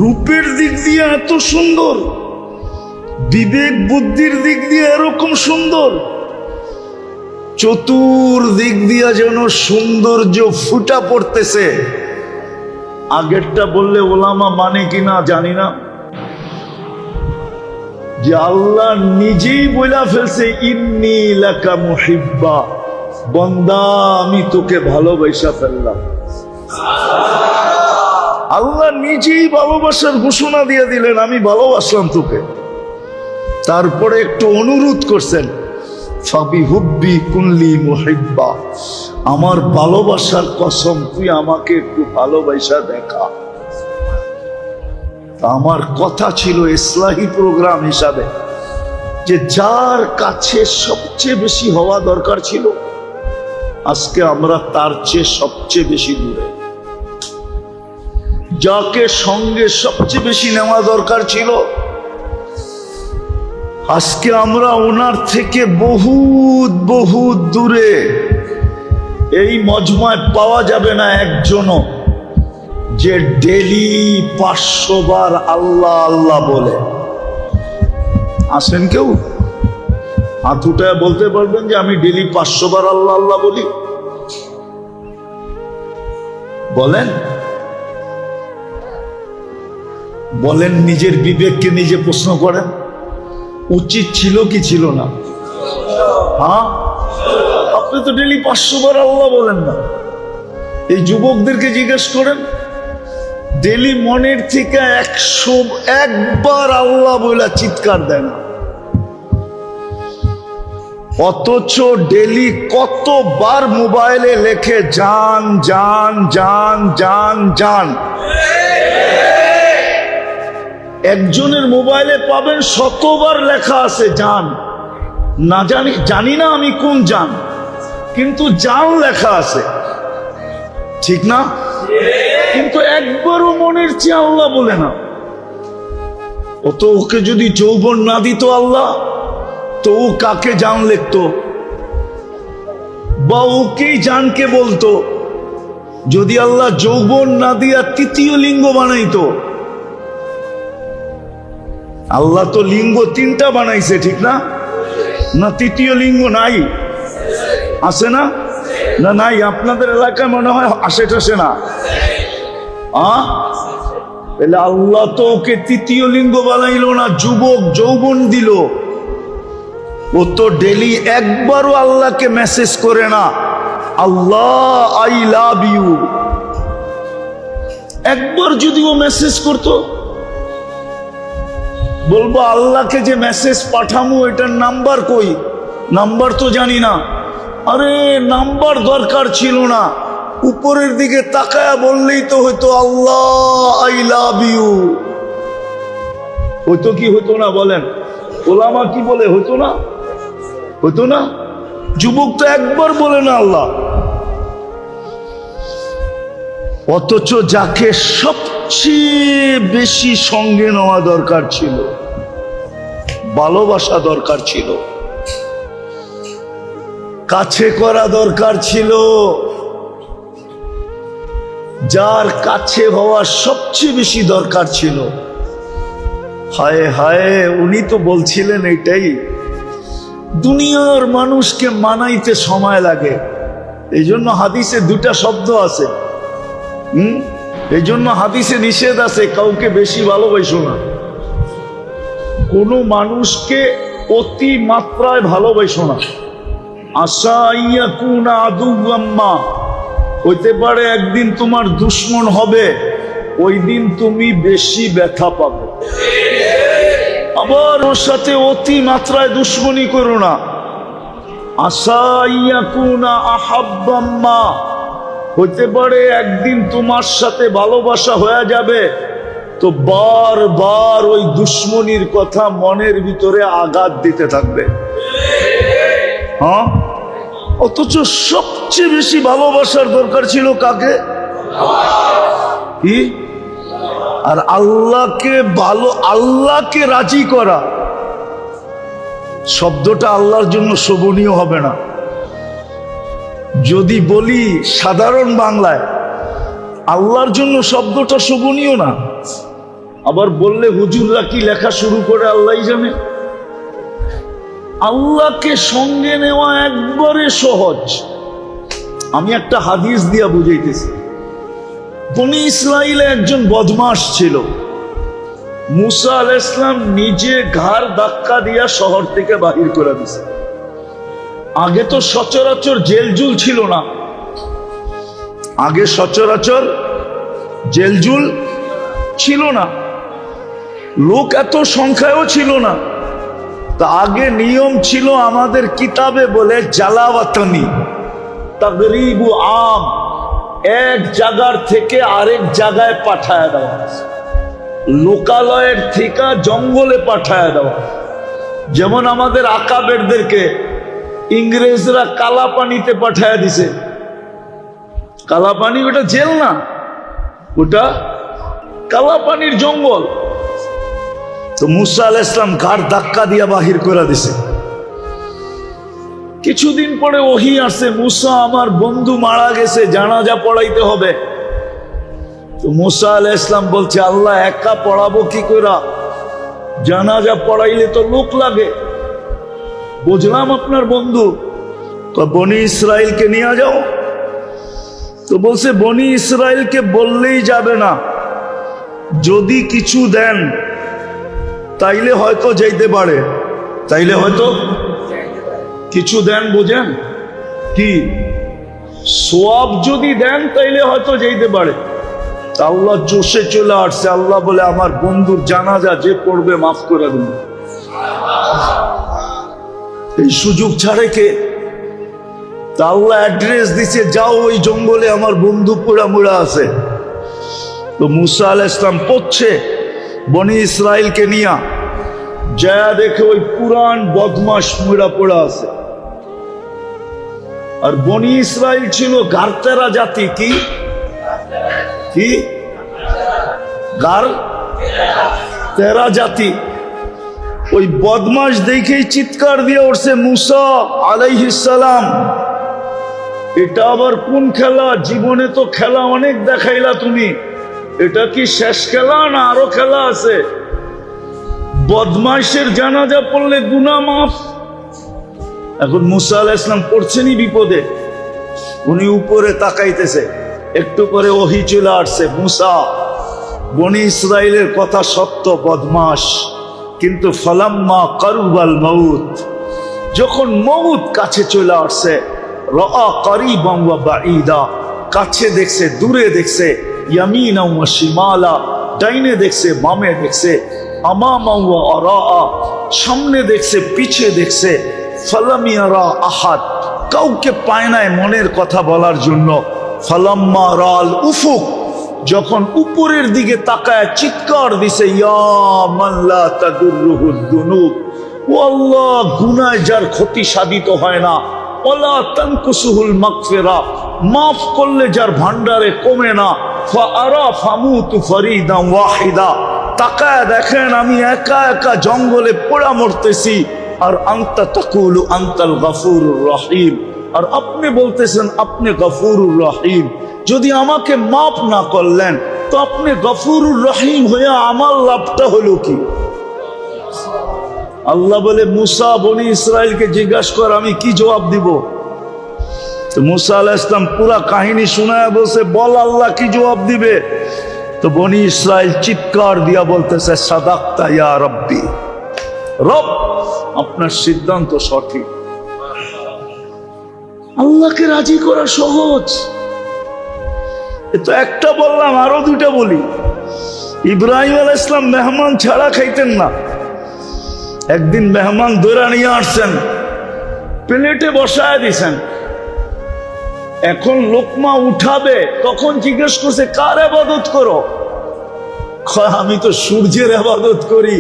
রূপের দিক দিয়ে এত সুন্দর, বিবেক বুদ্ধির দিক দিয়ে এরকম সুন্দর, চতুর্দিক দিয়া যেন সৌন্দর্য ফুটা পড়তেছে। আগেরটা বললে ওলামা মানে কিনা জানি না, যে আল্লাহ নিজেই বইলা ফেলছে, ইন্নী লাকা মুহিব্বা, বান্দা আমি তোকে ভালোবাসা ফেললাম। আল্লাহ নিজেই ভালোবাসার ঘোষণা দিয়ে দিলেন, আমি ভালোবাসলাম তোকে। তারপরে একটু অনুরোধ করছেন, ফাবিহুব্বি কুল্লি মুহিব্বা, আমার ভালোবাসার কসম তুই আমাকে একটু ভালোবাসা দেখা। আমার কথা ছিল ইসলাহি প্রোগ্রাম হিসাবে, যে যার কাছে সবচেয়ে বেশি হওয়া দরকার ছিল, আজকে আমরা তার চেয়ে সবচেয়ে বেশি দূরে। যাকে সঙ্গে সবচেয়ে বেশি নেওয়া দরকার ছিল, আজকে আমরা ওনার থেকে বহুত বহুত দূরে। এই মজমায় পাওয়া যাবে না একজনও যে ডেলি 500 বার আল্লাহ আল্লাহ বলে। আসেন কেউ? হাত উঠায় বলতে পারবেন যে আমি ডেলি 500 বার আল্লাহ আল্লাহ বলি? বলেন বলেন, নিজের বিবেককে নিজে প্রশ্ন করেন, উচিত ছিল কি ছিল না? হ্যাঁ, আপনি তো ডেলি 500 বার আল্লাহ বলেন না। এই যুবকদেরকে জিজ্ঞেস করেন, ডেলি মনের থেকে 101বার আল্লাহ বলে চিৎকার দেয় না, অথচ ডেলি কতবার মোবাইলে লেখে জান জান জান জান জান। একজনের মোবাইলে পাবেন শতবার লেখা আছে জান, না জানি না আমি কোন জান, কিন্তু জান লেখা আছে, ঠিক না? কিন্তু একবারও মনের চেয়ে আল্লাহ বলে না। ও তো ওকে যদি যৌবন না দিত আল্লাহ, তো ও কাকে জান লিখতো, বা ওকেই জানকে বলতো। যদি আল্লাহ যৌবন না দিয়া তৃতীয় লিঙ্গ বানাইতো, আল্লাহ তো লিঙ্গ 3টা বানাইছে, ঠিক না? না তৃতীয় লিঙ্গ নাই? আছে না? না নাই? আপনাদের এলাকায় মনে হয় আসে না? তাহলে আল্লাহ তো ওকে তৃতীয় লিঙ্গ বানাইলো না, যুবক যৌবন দিল। ও তো ডেলি একবারও আল্লাহকে মেসেজ করে না আল্লাহ আই লাভ ইউ। একবার যদি ও মেসেজ করতো, বলবো আল্লাহকে যে মেসেজ পাঠামো এটার নাম্বার কই, নাম্বার তো জানি না। আরে নাম্বার দরকার ছিল না, উপরের দিকে তাকায়া বললেই তো হয়তো আল্লাহ আই লাভ ইউ। হয়তো কি হতো না বলেন? ওলামা কি বলে হতো না? হতো না? যুবক তো একবার বলে না আল্লাহ। অথচ যাকে সবচেয়ে বেশি সঙ্গে নেওয়া দরকার ছিল, ভালোবাসা দরকার ছিল, কাছে করা দরকার ছিল, যার কাছে হওয়া সবচেয়ে বেশি দরকার ছিল, হায় হায় উনি তো বলছিলেন এটাই, দুনিয়ার মানুষকে মানাইতে সময় লাগে। এই জন্য হাদিসে 2টা শব্দ আছে। এই জন্য হাদিসে নিষেধ আছে কাউকে বেশি ভালোবাসো না। কোনো মানুষকে অতি মাত্রায় ভালোবাসো না। আশা ইয়াকুনা আদুওয়াম্মা, হইতে পারে একদিন তোমার দুশ্মন হবে, ওই দিন তুমি বেশি ব্যথা পাবে। আবার ওর সাথে অতি মাত্রায় দুশ্মনী করো না। আশা ইয়াকুনা আহাব্বাম্মা, হইতে পারে একদিন তোমার সাথে ভালোবাসা হয়ে যাবে, তো বারবার ওই দুশ্মনীর কথা মনের ভিতরে আঘাত দিতে থাকবে। হ্যাঁ, অথচ সবচেয়ে বেশি ভালোবাসার দরকার ছিল কাকে? কি? আর আল্লাহকে রাজি করা শব্দটা আল্লাহর জন্য শোভনীয় হবে না। যদি বলি সাধারণ বাংলায়, আল্লাহর জন্য শব্দটা শোভনীয় না। আবার বললে হুজুররা কি লেখা শুরু করে আল্লাহই জানে। আল্লাহকে সঙ্গে নেওয়া একবারে সহজ। আমি একটা হাদিস দিয়া বুঝাইতেছি। বনি ইসরাইলে একজন বদমাশ ছিল। মুসা আলাইহিস সালাম নিজে ঘাড় ধাক্কা দিয়া শহর থেকে বাহির করে দিয়েছে। আগে তো সচরাচর জেলজুল ছিল না, আগে সচরাচর জেলজুল ছিল না, লোক এত সংখ্যায়ও ছিল না। তা আগে নিয়ম ছিল, আমাদের কিতাবে বলে জালাওয়াতানি তাগরিবু আম, এক জায়গার থেকে আরেক জায়গায় পাঠায় দেওয়া, লোকালয়ের থেকে জঙ্গলে পাঠায় দেওয়া। যেমন আমাদের আকাবেরদেরকে ইংরেজরা কালাপানিতে পাঠায় দিছে। কালাপানি ওটা জেল না, ওটা কালাপানির জঙ্গল। তো মুসা আলাইহিস সালাম ঘাড় ধাক্কা দিয়া বাহির করে দিছে। কিছুদিন পরে ওহী আসে, মুসা আমার বন্ধু মারা গেছে, জানাজা পড়াইতে হবে। তো মুসা আলাইহিস সালাম বলছে, আল্লাহ একা পড়াবো কি কইরা? জানাজা পড়াইলে তো লোক লাগে। বুঝলাম আপনার বন্ধু, তো বনি ইসরাইলকে নিয়ে যাও। তো বলছে বনি ইসরাইলকে বললেই যাবে না, যদি কিছু দেন তাইলে হয়তো যাইতে পারে। তাইলে হয়তো কিছু দেন, বোঝেন কি? সোয়াব যদি দেন তাইলে হয়তো যাইতে পারে। আল্লাহ জোশে চলে আসছে। আল্লাহ বলে আমার বন্ধুর জানাজা যে পড়বে মাফ করে দেব। এই সুযোগ ছাড়ে কে? তা আল্লাহ অ্যাড্রেস দিছে, যাও ওই জঙ্গলে আমার বন্ধু পোড়া মোড়া আছে। তো মুসা আলাইহিস সালাম পড়ছে বনি ইসরাইলকে নিয়া, যা দেখে ওই পুরান বদমাস মুড়া পোড়া আছে। আর বনি ইসরাইল ছিল গারতেরা জাতি। কি কি গার তেরা জাতি। ওই বদমাস দেখেই চিৎকার দিয়ে উঠছে মুসা আলাইহিস সালাম, এটা আবার কোন খেলা? জীবনে তো খেলা অনেক দেখাইলা তুমি, এটা কি শেষ খেলা না আরো খেলা আছে? বদমাইশের জানাজা পড়লে গুনাহ মাফ। এখন মুসা আলাইহিস সালাম পড়ছেনই বিপদে, উনি উপরে তাকাইতেছে, একটু পরে ওহী চলে আসছে, মুসা বনি ইসরাইলের কথা সত্য, বদমাস, কিন্তু ফালাম্মা কারুবাল মাউত, যখন মউত কাছে চলে আসছে, রাআ কারিবান ওয়া বাঈদা, কাছে দেখছে দূরে দেখছে, ইয়ামিনা ওয়া শিমালা, ডাইনে দেখছে বামে দেখছে, আমামা ওয়া আরাআ, সামনে দেখছে পিছে দেখছে, ফালাম ইয়ারা আহাদ, কাউকে পায় নাই মনের কথা বলার জন্য। ফালাম্মা রাল উফুক, যখন উপরের দিকে তাকায় চিৎকার দিছে, ইয়া মান লা তাদুররুহুদ দুনুব, ও আল্লাহ, গুনাহ যার ক্ষতি সাধিত হয় না, ওয়ালা তানকুসুহুল মাগফিরা, মাফ করলে যার ভান্ডারে কমে না, ফাআরা ফামুতু ফরিদান ওয়াহিদা, তাকায় দেখেন আমি একা একা জঙ্গলে পোড়া মরতেছি, আর আনতা তাকুলু আনতাল গফুরুর রহিম, আর আপনি বলতেছেন আপনি গফুরুর রহিম। যদি আমাকে মাফ না করলেন তো আপনি গফুরুর রহিম হয়ে আমার লাভটা হলো কি? আল্লাহ বলে মুসা বনি ইসরাইলকে জিজ্ঞাসা কর, আমি কি জবাব দিব? তো মুসা আলাইহিস সালাম পুরা কাহিনী শোনায় বলছে, বল আল্লাহ কি জবাব দিবে? তো বনি ইসরাইল চিৎকার দিয়া বলতেছে, সাদাক্তা ইয়া রব্বি, রব আপনার সিদ্ধান্ত সঠিক। আল্লাহকে রাজি করা সহজ। তো একটা বললাম, আরো দুইটা বলি। ইব্রাহিম আলাইহিস সালাম মেহমান ছাড়া খাইতেন না। একদিন মেহমান ধরে নিয়ে আসছেন, প্লেটে বসায় দিছেন, এখন লোকমা উঠাবে, তখন জিজ্ঞেস করছে কার ইবাদত করো? আমি তো সূর্যের ইবাদত করি।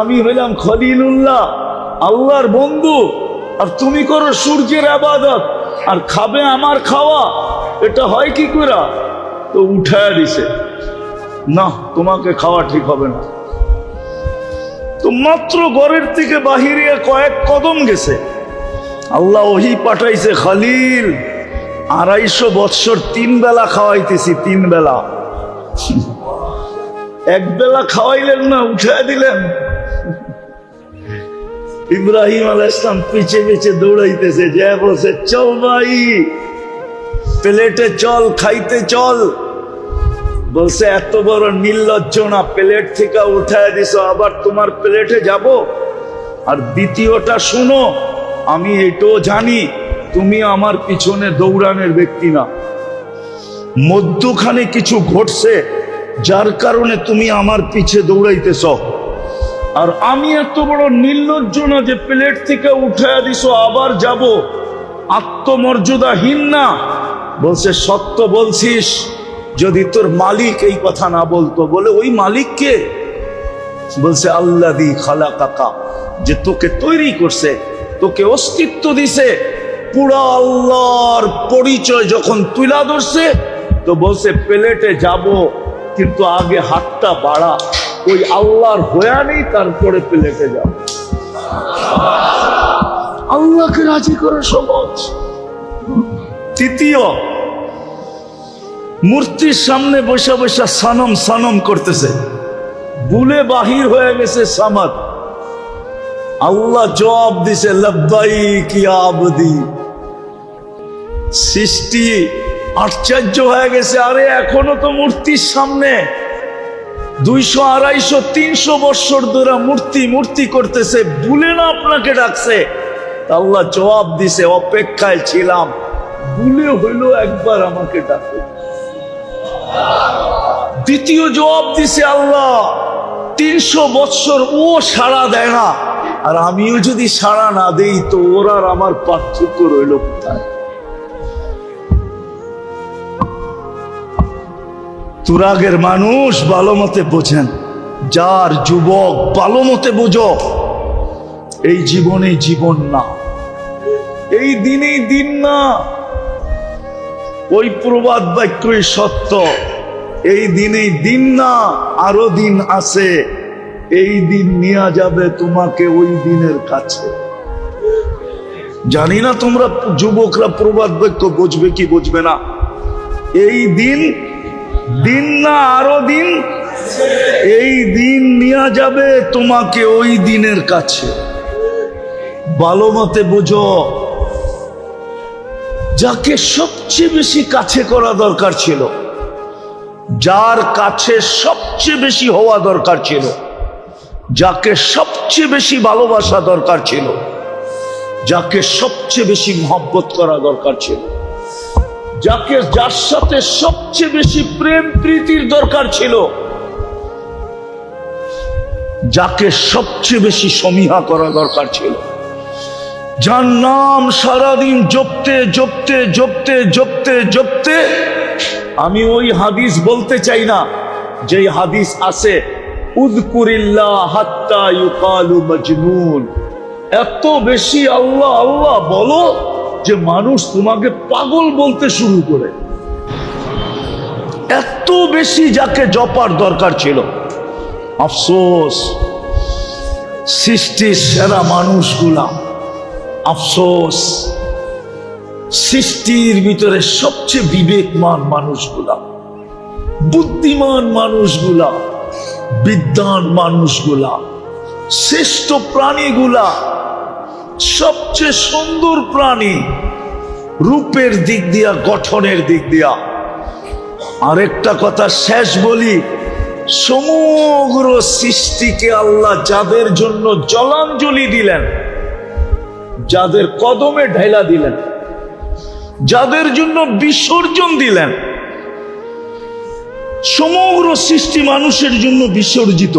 আমি হইলাম খলিলুল্লাহ, আল্লাহর বন্ধু, আর তুমি করো সূর্যের ইবাদত, আর খাবে আমার খাওয়া, এটা হয় কি করে? তো উঠায় দিছে, না তোমাকে খাওয়া ঠিক হবে না। তো মাত্র ঘরের থেকে বাহিরে কয়েক কদম গেছে, আল্লাহ ওহী পাঠাইছে, খলিল 250 বৎসর 3 বেলা খাওয়াইতেছি, 3 বেলা, এক বেলা খাওয়াইলেন না, উঠায় দিলেন। ইব্রাহিম আলাইহিস সালাম পিছে পিছে দৌড়াইতেছে, যে বলছে চল ভাই প্লেটে চল, খাইতে চল। বলছে এত বড় নির্লজ্জ না, প্লেট থেকে উঠায় দিছো, আবার তোমার প্লেটে যাব? আর দ্বিতীয়টা শুনো, আমি এটাও জানি তুমি আমার পিছনে দৌড়ানোর ব্যক্তি না, মধ্যখানে কিছু ঘটছে যার কারণে তুমি আমার পিছে দৌড়াইতেছ। আর আমি এত বড় নির্লজ্জ না যে প্লেট থেকে উঠায় দিছো আবার যাব, আত্মমর্যাদাহীন না। বলছে সত্য বলছিস, যদি তোর মালিক এই কথা না বলতো। বলে ওই মালিক কে? বলছে আল্লাযী খালাকাকা, যে তোকে তৈরি করছে, তোকে অস্তিত্ব দিছে। পুরা আল্লাহর পরিচয় যখন তুলা ধরছে, তো বলছে প্লেটে যাব, কিন্তু আগে হাতটা বাড়া, ওই আল্লাহর হয়া নেই, তারপরে প্লেটে যাব। আল্লাহকে রাজি করা সহজ। তৃতীয়, মূর্তির সামনে বসে বসে সানম সানম করতেছে, ভুলে বাহির হয়ে গেছে সামাদ। আল্লাহ জবাব দিছে লব্বাইক ইয়া আবদি। সৃষ্টি আশ্চর্য হয়ে গেছে, আরে এখনো তো মূর্তির সামনে 200, 250, 300 বৎসর ধরে মূর্তি মূর্তি করতেছে, ভুলে না আপনাকে ডাকছে? আল্লাহ জবাব দিছে, অপেক্ষায় ছিলাম, ভুলে হইলো একবার আমাকে ডাকো। দ্বিতীয় জবাব দিছে আল্লাহ, 300 বৎসর ও সাড়া দেয় না, আর আমিও যদি সাড়া না দেই তো ওর আর আমার পার্থক্য রইল কোথায়? তুরাগের মানুষ ভালো মতে বোঝেন, যার যুবক ভালো মতে বোঝো, এই জীবনে জীবন না, এই দিনেই দিন না। ওই প্রবাদ বাক্যই সত্য, এই দিনেই দিন না, আরো দিন আছে। এই দিন নিয়ে যাবে তোমাকে ওই দিনের কাছে। জানি না তোমরা যুবকরা প্রবাদ বাক্য বুঝবে কি বুঝবে না। এই দিন দিন না, আরো দিন, এই দিন নিয়ে যাবে তোমাকে ওই দিনের কাছে। ভালো মতে বুঝো, যাকে সবচেয়ে বেশি কাছে করা দরকার ছিল, যার কাছে সবচেয়ে বেশি হওয়া দরকার ছিল, যাকে সবচেয়ে বেশি ভালোবাসা দরকার ছিল, যাকে সবচেয়ে বেশি মহব্বত করা দরকার ছিল, যার সাথে সবচেয়ে বেশি প্রেম প্রীতির দরকার ছিল, যাকে সবচেয়ে বেশি সমীহা করা দরকার ছিল, যার নাম সারাদিন জপতে জপতে জপতে জপতে জপতে, আমি ওই হাদিস বলতে চাই না যে হাদিস আছে উযকুরিল্লাহ হাত্তা ইউকালু মাজনুন, এত বেশি আল্লাহ আল্লাহ বলো যে মানুষ তোমাকে পাগল বলতে শুরু করে। এত বেশি যাকে জপার দরকার ছিল। আফসোস, সৃষ্টির সেরা মানুষগুলা, আফসোস সৃষ্টির ভিতরে সবচেয়ে বিবেকমান মানুষগুলা, বুদ্ধিমান মানুষগুলা, বিদ্বান মানুষগুলা, শ্রেষ্ঠ প্রাণীগুলা, সবচেয়ে সুন্দর প্রাণী রূপের দিক দিয়া, গঠনের দিক দিয়া। আরেকটা কথা শেষ বলি, সমগ্র সৃষ্টিকে আল্লাহ যাদের জন্য জলাঞ্জলি দিলেন, যাদের কদমে ঢেলা দিলেন, যাদের জন্য বিসর্জন দিলেন, সমগ্র সৃষ্টি মানুষের জন্য বিসর্জিত।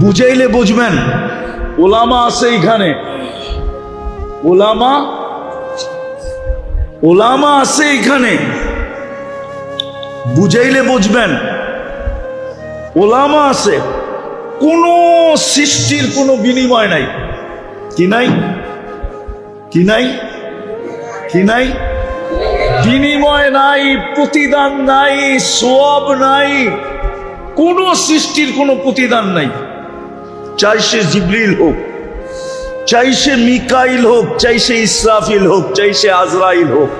বুঝাইলে বুঝবেন। ওলামা আছে এখানে, ওলামা আছে এখানে, বুঝাইলে বুঝবেন। ওলামা আছে, কোন সৃষ্টির কোনো বিনিময় নাই। কি নাই? কি নাই? কি নাই? বিনিময় নাই, প্রতিদান নাই, সওয়াব নাই, কোন সৃষ্টির কোনো প্রতিদান নাই। চাই সে জিবরিল হোক, চাই সে মিকাইল হোক, চাই সে ইসরাফিল হোক, চাই সে আজরাইল হোক,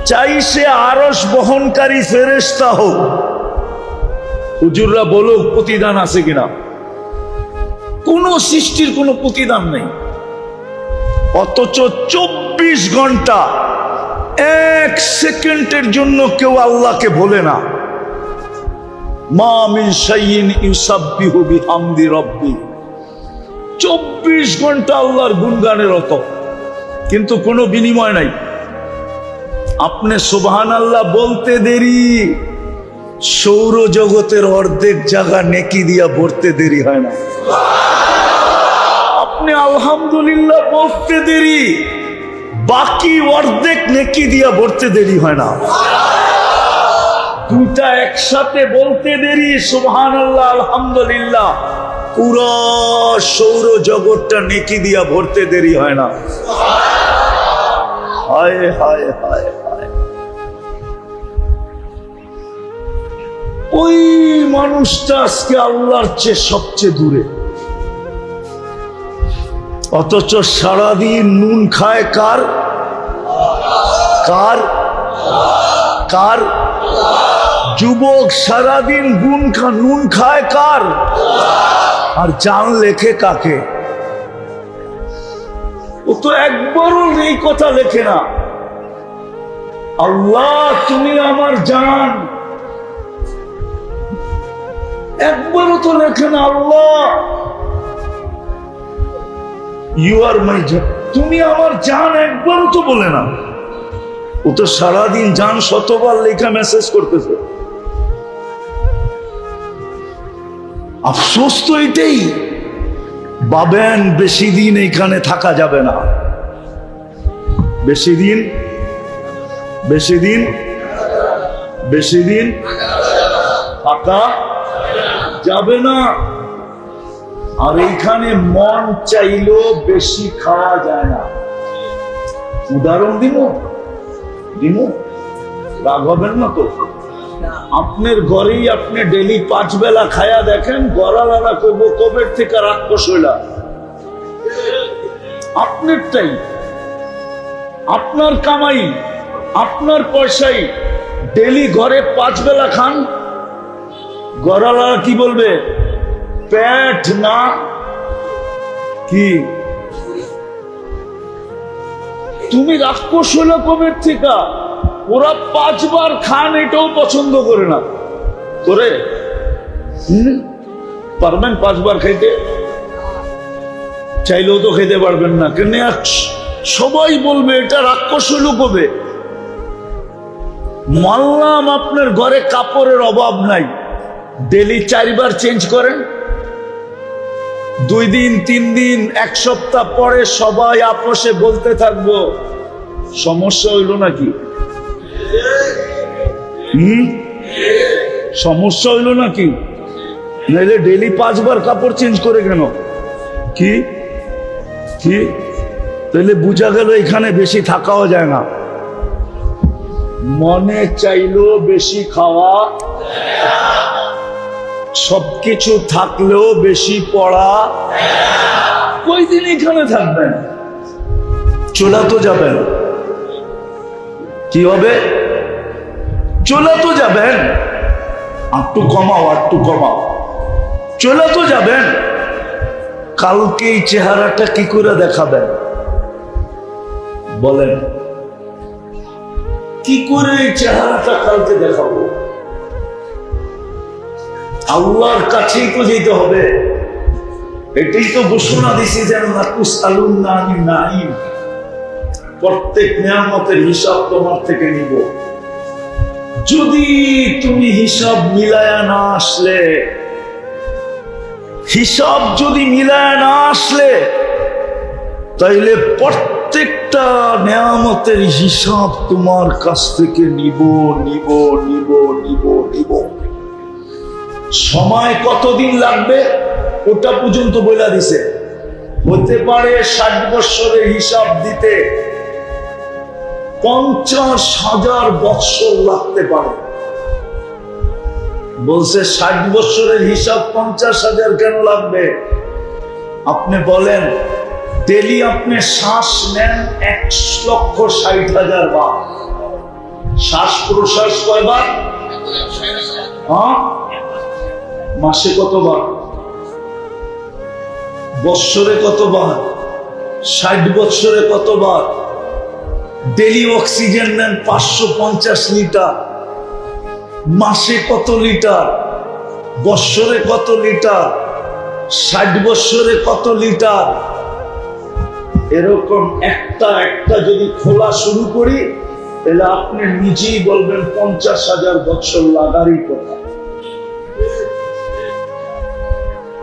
চাই সে আরশ বহনকারী ফেরেশতা হোক, হুজুররা বলো প্রতিদান আছে কিনা? কোন সৃষ্টির কোনো প্রতিদান নেই। অথচ 24 ঘন্টা 1 সেকেন্ডের জন্য কেউ আল্লাহকে বলে না। মা মিন শাইইন ইউসাব্বিহু বিহামদি রাব্বি, 24 ঘন্টা আল্লাহর গুণগানের রত, কিন্তু কোনো বিনিময় নাই। আপনি সুবহানাল্লাহ বলতে দেরি, সৌরজগতের অর্ধেক জায়গা নেকি দিয়া ভরতে দেরি হয় না। আপনি আলহামদুলিল্লাহ বলতে দেরি, বাকি অর্ধেক নেকি দিয়া ভরতে দেরি হয় না। দুটা একসাথে বলতে দেরি, সুবহানাল্লাহ আলহামদুলিল্লাহ, পুরো সৌর জগৎটা নেকি দিয়া ভরতে দেরি হয় না। হায় হায় হায় হায়, ওই মানুষটা আজকে আল্লাহর চেয়ে সবচেয়ে দূরে। অথচ সারাদিন নুন খায় কার? কার? কার? যুবক সারাদিন নুন খায় কার? আর জান লেখে কাকে? ও তো একবারও এই কথা লেখে না, আল্লাহ তুমি আমার জান। একবারও তো লেখে না আল্লাহ ইউ আর মাই জান, তুমি আমার জান, একবারও তো বলে না। ও তো সারাদিন জান শতবার লেখা মেসেজ করতেছে। আফসোস তো এটাই, ভাবেন বেশি দিন এখানে থাকা যাবে না, বেশি দিন থাকা যাবে না। আর এইখানে মন চাইলেও বেশি খাওয়া যায় না। উদাহরণ দিব, রাগ হবেন না তো? আপনার ঘরেই আপনি ডেলি 5 বেলা খায়া দেখেন, গড়ালারা করবো কবের থেকে রাক্ষস হইলা। আপনারটাই, আপনার কামাই, আপনার পয়সাই, ডেলি ঘরে 5 বেলা খান, গড়ালারা কি বলবে? পেট না কি? তুমি রাক্ষস হইলা কবের থেকে? ওরা 5 বার খান, এটাও পছন্দ করে না। করে পারবেন 5 বার খাইতে? চাইলেও তো খেতে পারবেন না। কেন? সবাই বলবে এটা রাক্ষস হইল কবে। মানলাম আপনার ঘরে কাপড়ের অভাব নাই, ডেলি 4 বার চেঞ্জ করেন, 2 দিন 3 দিন 1 সপ্তাহ পরে সবাই আপোষে বলতে থাকবো, সমস্যা হইল নাকি? সমস্যা হইল নাকি? নাইলে ডেলি 5 বার কাপড় চেঞ্জ করে কেন? কি কি তাহলে বুঝা গেল এখানে বেশি থাকাও যায় না। মনে চাইলেও বেশি খাওয়া, সবকিছু থাকলেও বেশি পড়া। কয়দিন এখানে থাকবেন? চলে তো যাবেন। কি হবে? চলে তো যাবেন। একটু কমাও, একটু কমাও, চলে তো যাবেন। কালকে এই চেহারাটা কি করে দেখাবেন বলেন? কি করে এই চেহারাটা কালকে দেখাবো? আল্লাহর কাছেই তো যেতে হবে। এটাই তো ঘোষণা দিছি যে প্রত্যেক নিয়ামতের হিসাব তোমার থেকে নিব। যদি তুমি হিসাব মিলায়া না আসলে, হিসাব যদি মিলায় না আসলে, তাইলে প্রত্যেকটা নিয়ামতের হিসাব তোমার কাছ থেকে নিব। সময় কতদিন লাগবে ওটা পর্যন্ত বলে দিছে। হতে পারে 60 বৎসরের হিসাব দিতে 50,000 বৎসর লাগতে পারে। বলছে 60 বৎসরের হিসাব 50,000 কেন লাগবে? আপনি বলেন, ডেলি আপনি শ্বাস নেন 1,60,000 বার। শ্বাস প্রশ্বাস কয়বার? মাসে কতবার? বৎসরে কতবার? 60 বৎসরে কতবার? ডেলি অক্সিজেন নেন 550 লিটার। মাসে কত লিটার? বৎসরে কত লিটার? 60 বৎসরে কত লিটার? এরকম একটা একটা যদি খোলা শুরু করি, তাহলে আপনি নিজেই বলবেন 50,000 বৎসর লাগারই কথা।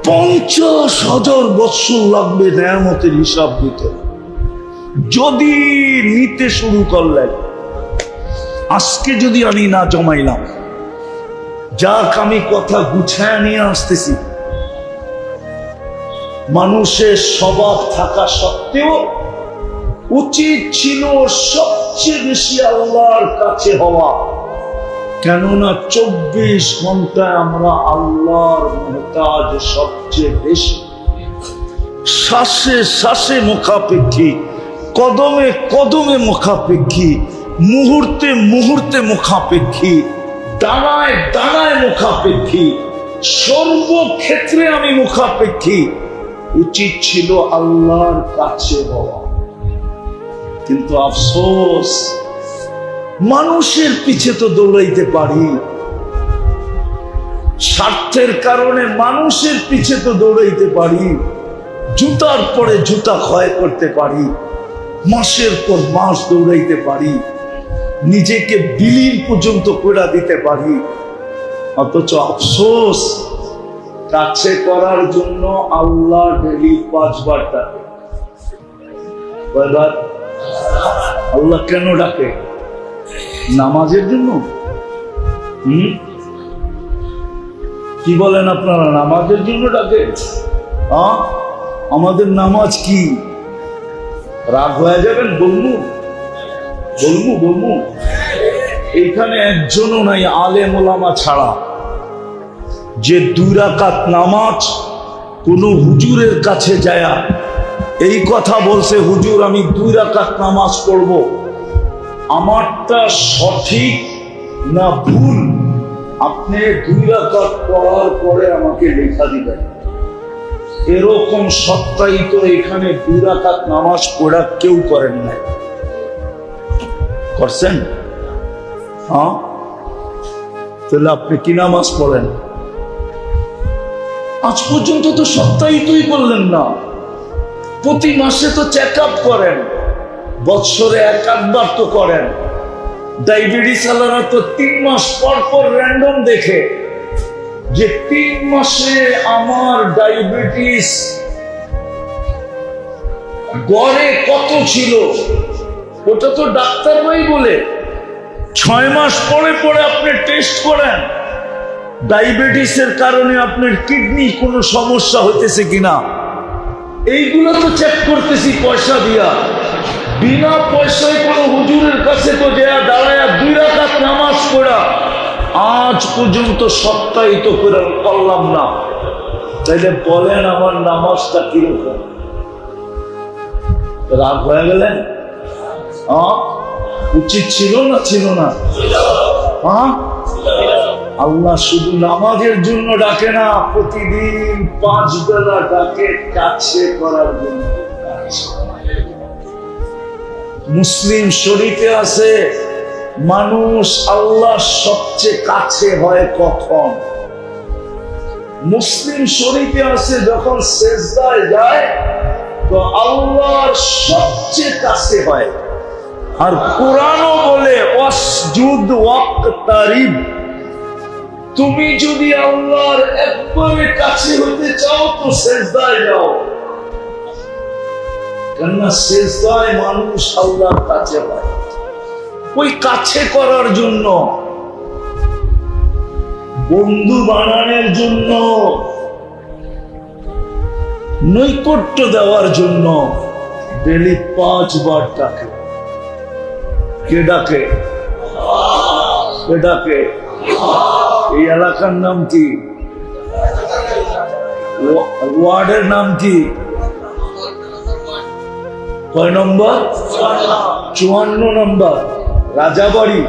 50,000 বৎসর লাগবে নিয়ামতের হিসাব দিতে। যদি নিতে শুরু করলেন, আজকে যদি আমি না জমাইলাম, যাক আমি কথা গুছায় নিয়ে আসতেছি। মানুষের স্বভাব থাকা সত্ত্বেও উচিত ছিল সবচেয়ে বেশি আল্লাহর কাছে হওয়া। কেননা 24 ঘন্টায় আমরা আল্লাহর মুহতাজ সবচেয়ে বেশি। শ্বাসে শ্বাসে মুখাপেক্ষী, কদমে কদমে মুখাপেক্ষী, মুহূর্তে মুহূর্তে মুখাপেক্ষী, দানায় দানায় মুখাপেক্ষী, সর্বক্ষেত্রে আমি মুখাপেক্ষী। উচিত ছিল আল্লাহর কাছে হওয়া। কিন্তু আফসোস, মানুষের পিছে তো দৌড়াইতে পারি, স্বার্থের কারণে মানুষের পিছে তো দৌড়াইতে পারি, জুতার পরে জুতা ক্ষয় করতে পারি, মাসের পর মাস দৌড়াইতে পারি, নিজেকে বিলীন পর্যন্ত করে দিতে পারি, অথচ আফসোস কাছে করার জন্য আল্লাহ ডেলি 5 বার ডাকে। কয়বার? আল্লাহ কেন ডাকে? নামাজের জন্য। কি বলেন আপনারা? নামাজের জন্য ডাকে? আমাদের নামাজ কি? রাগ হয়ে যাবেন? বলবো বলবো বলবো এইখানে একজনও নাই আলেম ওলামা ছাড়া যে 2 রাকাত নামাজ কোন হুজুরের কাছে যায়া এই কথা বলছে, হুজুর আমি 2 রাকাত নামাজ পড়ব, আমারটা সঠিক না ভুল আপনি 2 রাকাত পড়ার পরে আমাকে লেখা দিবেন। এরকম সত্যায়িত এখানে 2 রাকাত নামাজ পড়া কেউ করেন নাই। করছেন? হ্যাঁ, তাহলে আপনি কি নামাজ পড়েন? আজ পর্যন্ত তো সত্যায়িতই করলেন না। প্রতি মাসে তো চেক আপ করেন, বৎসরে 1-8 তো করেন। ডায়াবেটিস আলারা তো 3 মাস পর পর র্যান্ডম দেখে যে 3 মাসে আমার ডায়াবেটিস গড়ে কত ছিল, ওটা তো ডাক্তার ভাই বলে। 6 মাস পরে পরে আপনি টেস্ট করেন ডায়াবেটিসের কারণে আপনার কিডনি কোনো সমস্যা হইতেছে কিনা। এইগুলো তো চেক করতেছি পয়সা দিয়া, বিনা পয়সায় কোনো হুজুরের কাছে তো দাঁড়ায় 2 রাকাত নামাজ পড়া আজ পর্যন্ত সত্যায়িত করে করলাম না। তাইলে বলেন আমার নামাজটা কিরকম? রাগ হয়ে গেলেন? উচিত ছিল না ছিল না? আল্লাহ শুধু নামাজের জন্য ডাকে না, প্রতিদিন 5 বেলা ডাকে কাছে করার জন্য। মুসলিম শরীফে আছে মানুষ আল্লাহ সবচেয়ে কাছে হয় কখন? মুসলিম শরীফে আছে যখন সেজদায় যায় তো আল্লাহর সবচেয়ে কাছে হয়। আর কোরআনও বলে ওয়াসজুদ ওয়াক্তারিব, তুমি যদি আল্লাহর একবারে কাছে হতে চাও তো সেজদায় যাও, কেননা সেজদায় মানুষ আল্লাহর কাছে হয়। ওই কাছে করার জন্য, বন্ধু বানানোর জন্য, নৈকট্য দেওয়ার জন্য ডেলি 5 বার ডাকে। কে ডাকে? কে ডাকে? এই এলাকার নাম কি? ওয়ার্ডের নাম কি? কয় নম্বর? 54 নম্বর রাজাবাড়ি।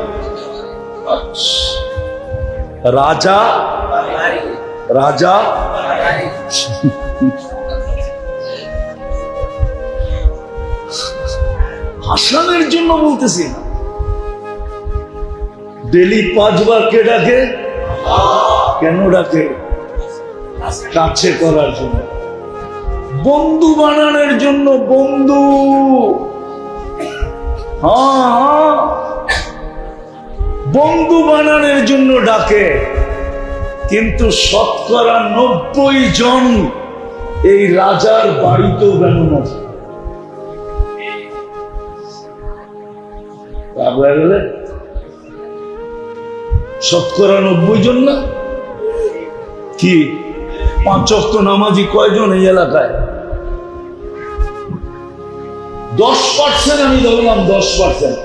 রাজা রাজা হাসানের জন্য বলতেছি না, ডেলি 5 বার কে ডাকে? কেন ডাকে? কাছে করার জন্য, বন্ধু বানানোর জন্য। বন্ধু, হ্যাঁ, বন্ধু বানানোর জন্য ডাকে। কিন্তু 90% জন এই রাজার বাড়িতেও বেড়ানো আছে। 90% জন না কি? 5 ওয়াক্ত নামাজি কয়জন এই এলাকায়? 10% আমি ধরলাম, 10%।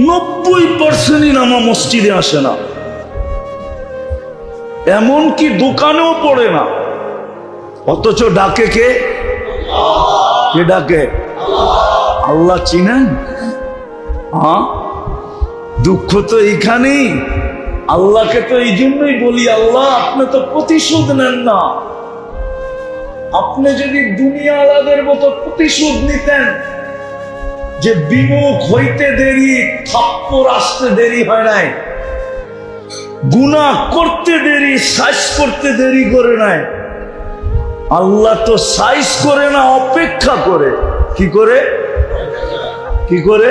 90%ই নামা মসজিদে আসে না, এমনকি দোকানেও পড়ে না, অথচ ডাকে কে? কে ডাকে? আল্লাহ চিনেন? হ্যাঁ, দুঃখ তো এইখানেই। আল্লাহকে তো এই জন্যই বলি, আল্লাহ আপনি তো প্রতিশোধ নেন না। আপনি যদি দুনিয়ালাদের মতো প্রতিশোধ নিতেন, যে বিমুখ হইতে দেরি, থাপ্পড় আসতে দেরি হয় নাই, গুনাহ করতে দেরি, সাইজ করতে দেরি করে নাই। আল্লাহ তো সাইজ করে না, অপেক্ষা করে। কি করে? কি করে?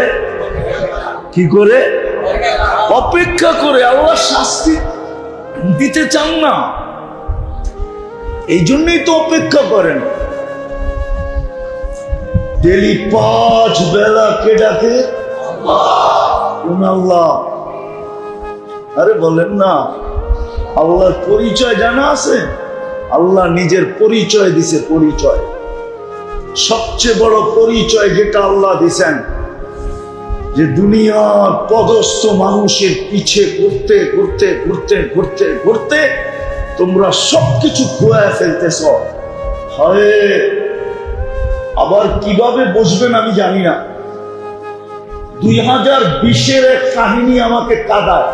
কি করে? অপেক্ষা করে। আল্লাহ শাস্তি দিতে চান না, এই জন্যই তো অপেক্ষা করেন। ডেলি 5 বেলা কে ডাকে? কোন আল্লাহ? আরে বলেন না, আল্লাহর পরিচয় জানা আছে? আল্লাহ নিজের পরিচয় দিছে। পরিচয়, সবচেয়ে বড় পরিচয় যেটা আল্লাহ দিছেন, যে দুনিয়ার পদস্থ মানুষের পিছে ঘুরতে ঘুরতে ঘুরতে ঘুরতে ঘুরতে তোমরা সবকিছু খুঁয়ে ফেলতেছ। হয় আবার কিভাবে বসবেন আমি জানি না। 2020-এর এক কাহিনী আমাকে কাঁদায়।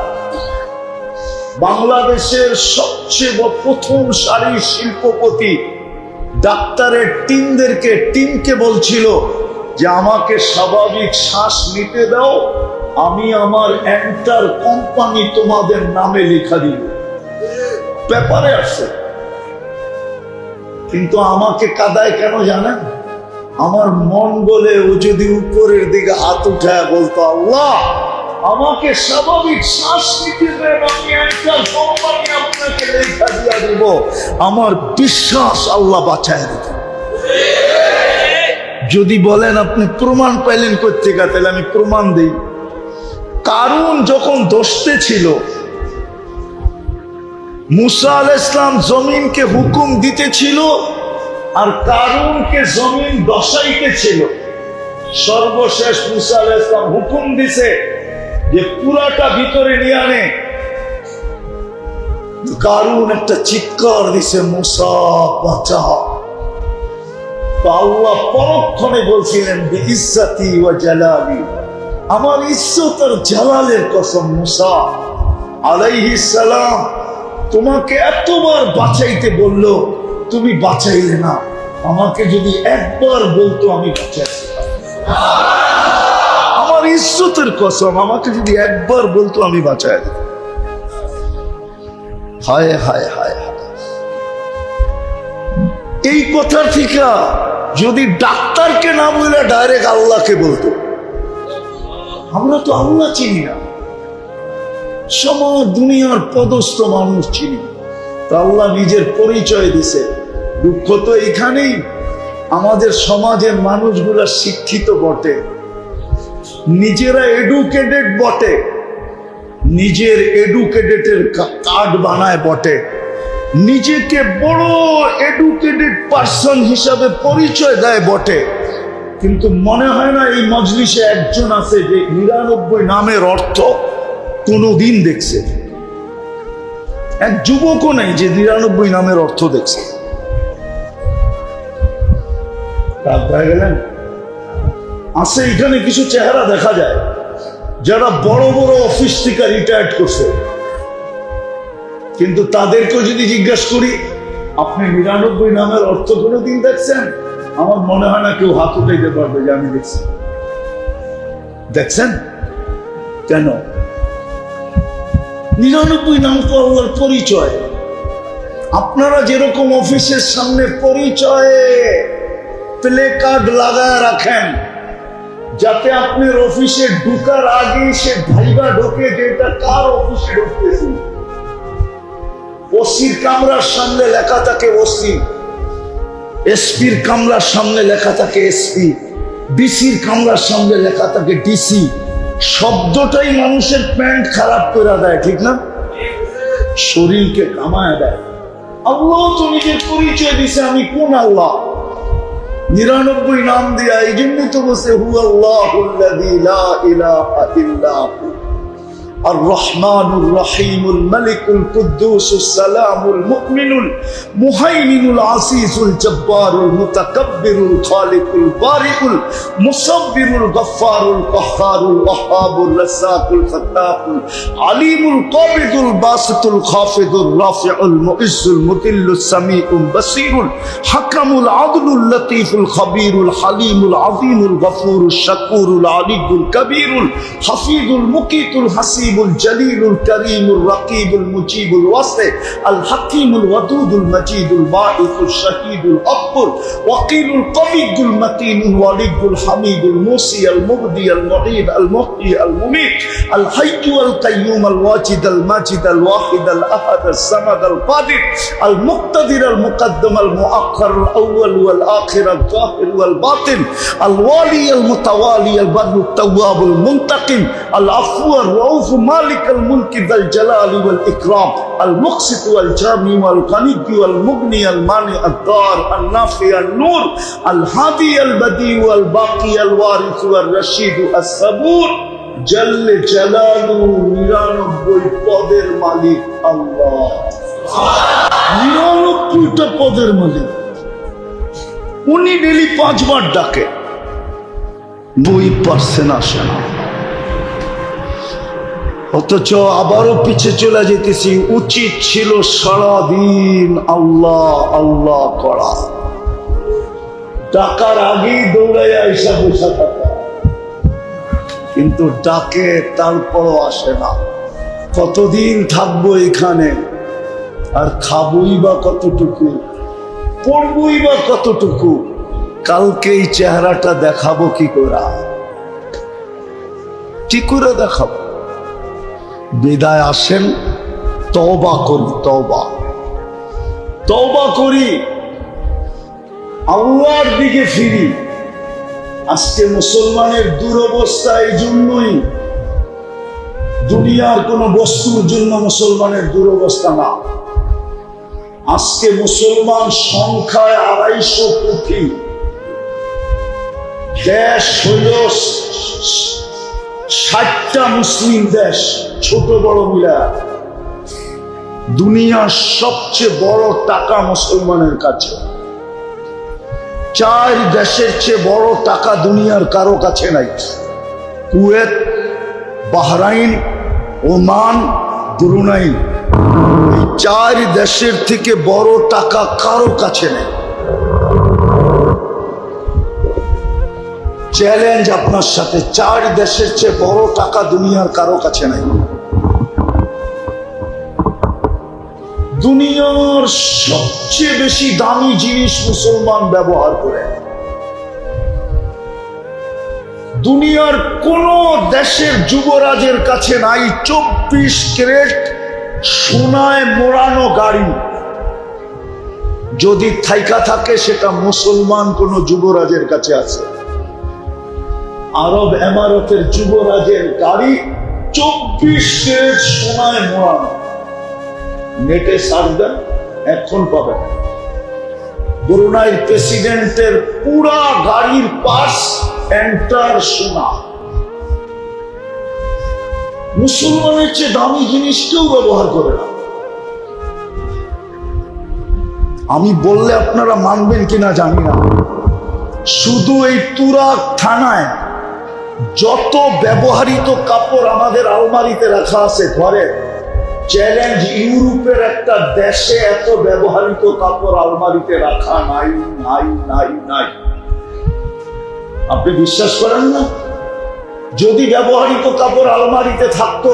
বাংলাদেশের সবচেয়ে প্রথম সারির শিল্পপতি ডাক্তারের টিমকে বলছিল যে আমাকে স্বাভাবিক শ্বাস নিতে দাও, আমি আমার এন্টার কোম্পানি তোমাদের নামে লেখা দিব। পেপারে আসছে। কিন্তু আমাকে কাদায় কেন জানেন? আমার মন বলে ও যদি উপরের দিকে হাত উঠায় বলতো, আল্লাহ আমাকে স্বাভাবিক শ্বাস নিতে দেন, আমি একটা কোম্পানি আপনাকে লেখা দিয়া দিব, আমার বিশ্বাস আল্লাহ বাঁচায় দিত। যদি বলেন আপনি প্রমাণ পাইলেন কোত্থেকে, তাহলে আমি প্রমাণ দিই। কারুন যখন দোষতে ছিল, মুসা আলাইহিস সালাম জমিনকে হুকুম দিতেছিল আর কারুনকে জমিন দশাইতেছিল। সর্বশেষ মুসা আলাইহিস সালাম হুকুম দিছে যে পুরাটা ভিতরে নিয়ে আনে। কারুন একটা চিৎকার দিছে, মুসা বাঁচা। আল্লাহ পরক্ষণে বলছিলেন, বিইজ্জতি ওয়া জালালি, আমার ইজ্জত আর জালালের কসম, মুসা আলাইহিস সালাম তোমাকে এতবার বাঁচাইতে বলল, তুমি বাঁচাইলে না। আমাকে যদি একবার বলতো আমি বাঁচাইছি। আমার ইজ্জতের কসম, আমাকে যদি একবার বলতো আমি বাঁচাই দিতাম। হায় হায় হায় হায়। এই কথা ঠিক যদি ডাক্তারকে না বলে ডাইরেক্ট আল্লাহকে বলতো। আমরা তো আল্লাহ চিনি না, সমস্ত দুনিয়ার পদস্থ মানুষ চিনি। তো আল্লাহ নিজের পরিচয় দিছে। দুঃখ তো এইখানেই, আমাদের সমাজের মানুষগুলা শিক্ষিত বটে, নিজেরা এডুকেটেড বটে, নিজের এডুকেটেডের কার্ড বানায় বটে, নিজেকে বড় এডুকেটেড পার্সন হিসাবে পরিচয় দেয় বটে, কিন্তু মনে হয় না এই মজলিসে একজন আছে যে 99 নামের অর্থ কোনোদিন দেখছে। এক যুবকও নেই যে 99 নামের অর্থ দেখছে। গেলেন আছে এখানে কিছু চেহারা দেখা যায় যারা বড় বড় অফিস থেকে রিটায়ার্ড করছে, কিন্তু তাদেরকেও যদি জিজ্ঞাসা করি আপনি 99 নামের অর্থ কোনোদিন দেখছেন, আমার মনে হয় না কেউ হাত উঠাইতে পারবে যে আমি দেখছি। দেখছেন কেন? 99 নাম তো আল্লাহর পরিচয়। আপনারা যেরকম অফিসের সামনে পরিচয়ে প্লে কার্ড লাগায় রাখেন, যাতে আপনার অফিসে ঢুকার আগে সে ভাইবা ঢোকে যে এটা কার অফিসে ঢুকতেছে। ওসির কামরার সামনে লেখা থাকে ওসি, এসপির কামরার সামনে লেখা থাকে এসপি, ডিসির কামরার সামনে লেখা থাকে ডিসি। শব্দটাই মানুষের প্যান্ট খারাপ করে দেয়, ঠিক না? শরীরকে কামায় দেয়। আল্লাহ তো নিজের পরিচয় দিছে, আমি কোন আল্লাহ? 99 নাম দিয়া। এই জন্য তো বসে হু আল্লাহুল্লাযী লা ইলাহা ইল্লা হু الرحمن الرحيم الملك القدوس السلام المؤمن المهيمن العزيز الجبار المتكبر الخالق البارئ المصور الغفار القهار الوهاب الرزاق الفتاح العليم القابض الباسط الخافض الرافع المعز المذل السميع البصير الحكم العدل اللطيف الخبير الحليم العظيم الغفور الشكور العلي الكبير الحفيظ المقيت الحسيب আসিবুল জলিলুল করিমুর রাকিবুল মুজিবুল ওয়াসি আল হাকিমুল ওয়াদুদুল মাজিদুল বাঈসুল শাহীদুল আকবর ওয়াকিলুল কবিয়ুল মাতিনুল ওয়ালিদুল হামিদুল মুসি আল মুবদি আল মুঈদ আল মুহয়ি আল মুমীত আল হাইয়্যু আল কাইয়্যুম আল ওয়াজিদ আল মাজিদ আল ওয়াহিদ আল আহাদ আল সামাদ আল কাদির আল মুক্তাদির আল মুকদ্দম আল মুআক্খার আল আউয়াল ওয়াল আখির আল যাহির ওয়াল বাতিন আল ওয়ালি আল মুতাওয়ালি আল বাররু التواب المنتقم العفو الرؤوف مالك الملك ذا الجلال والإكرام المقسط والجامع والغني والمغني المانع الضار النافع النور الهادي البديع والباقي الوارث والرشيد الصبور جل جلاله 99 পদের মালিক আল্লাহ 99টা পদের মালিক উনি ডেলি 5 বার ডাকে 2% আসে না অথচ আবারও পিছে চলে যেতেছি উচিত ছিল সারাদিন আল্লাহ আল্লাহ করা ডাকার আগেই দৌড়াই আইসা বসা থাকা কিন্তু ডাকে তারপরও আসে না কতদিন থাকবো এখানে আর খাবই বা কতটুকু পড়বই বা কতটুকু কালকে এই চেহারাটা দেখাবো কি করে দেখাবো বিদায় আসেন তওবা করি তওবা করি আল্লাহর দিকে ফিরি আজকে মুসলমানের দুরবস্থা এই জন্যই দুনিয়ার কোন বস্তুর জন্য মুসলমানের দুরবস্থা না আজকে মুসলমান সংখ্যায় 250 কোটি দেশ হইল 60টা মুসলিম দেশ ছোট বড় মিলা দুনিয়ার সবচেয়ে বড় টাকা মুসলমানের কাছে 4 দেশের চেয়ে বড় টাকা দুনিয়ার কারো কাছে নাই কুয়েত বাহরাইন ওমান ব্রুনাই এই 4 দেশের থেকে বড় টাকা কারো কাছে নেই চ্যালেঞ্জ আপনার সাথে 4 দেশের চেয়ে বড় টাকা দুনিয়ার কারো কাছে নাই দুনিয়ার সবচেয়ে বেশি দামি জিনিস মুসলমান ব্যবহার করে দুনিয়ার কোন দেশের যুবরাজের কাছে নাই 24 ক্যারেট সোনায় মোড়ানো গাড়ি যদি থাইকা থাকে সেটা মুসলমান কোন যুবরাজের কাছে আছে আরব এমারতের যুবরাজের গাড়ি 24 ক্যারেট সোনায় মোড়ানো নেটে সার্চ দেন এখন পাবেন ব্রুনাইয়ের প্রেসিডেন্টের পুরা গাড়ির পাশ এন্টার সোনা মুসলমানের চেয়ে দামি জিনিস কেউ ব্যবহার করে না আমি বললে আপনারা মানবেন কিনা জানি না শুধু এই তুরাগ থানায় যত ব্যবহৃত কাপড় আমাদের আলমারিতে রাখা আছে ঘরে চ্যালেঞ্জ ইউরোপের একটা দেশে এত ব্যবহৃত কাপড় আলমারিতে রাখা নাই নাই নাই নাই আপনি বিশ্বাস করেন না যদি ব্যবহৃত কাপড় আলমারিতে থাকতো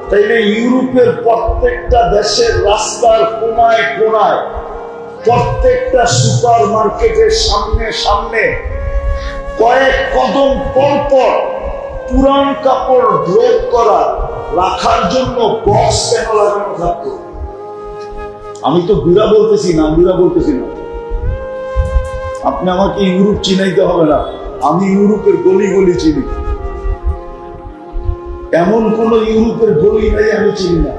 তাইলে ইউরোপের প্রত্যেকটা দেশের রাস্তার কোনায় কোনায় প্রত্যেকটা সুপার মার্কেটের সামনে সামনে কয়েক কদম পর পর পুরান কাপড় ড্রপ করা রাখার জন্য বক্স কেন লাগানো থাকতো আমি তো ঘুরা বলতেছি না আপনি আমাকে ইউরোপ চিনাইতে হবে না আমি ইউরোপের গলি গলি চিনি এমন কোন ইউরোপের গলি নাই আমি চিনি না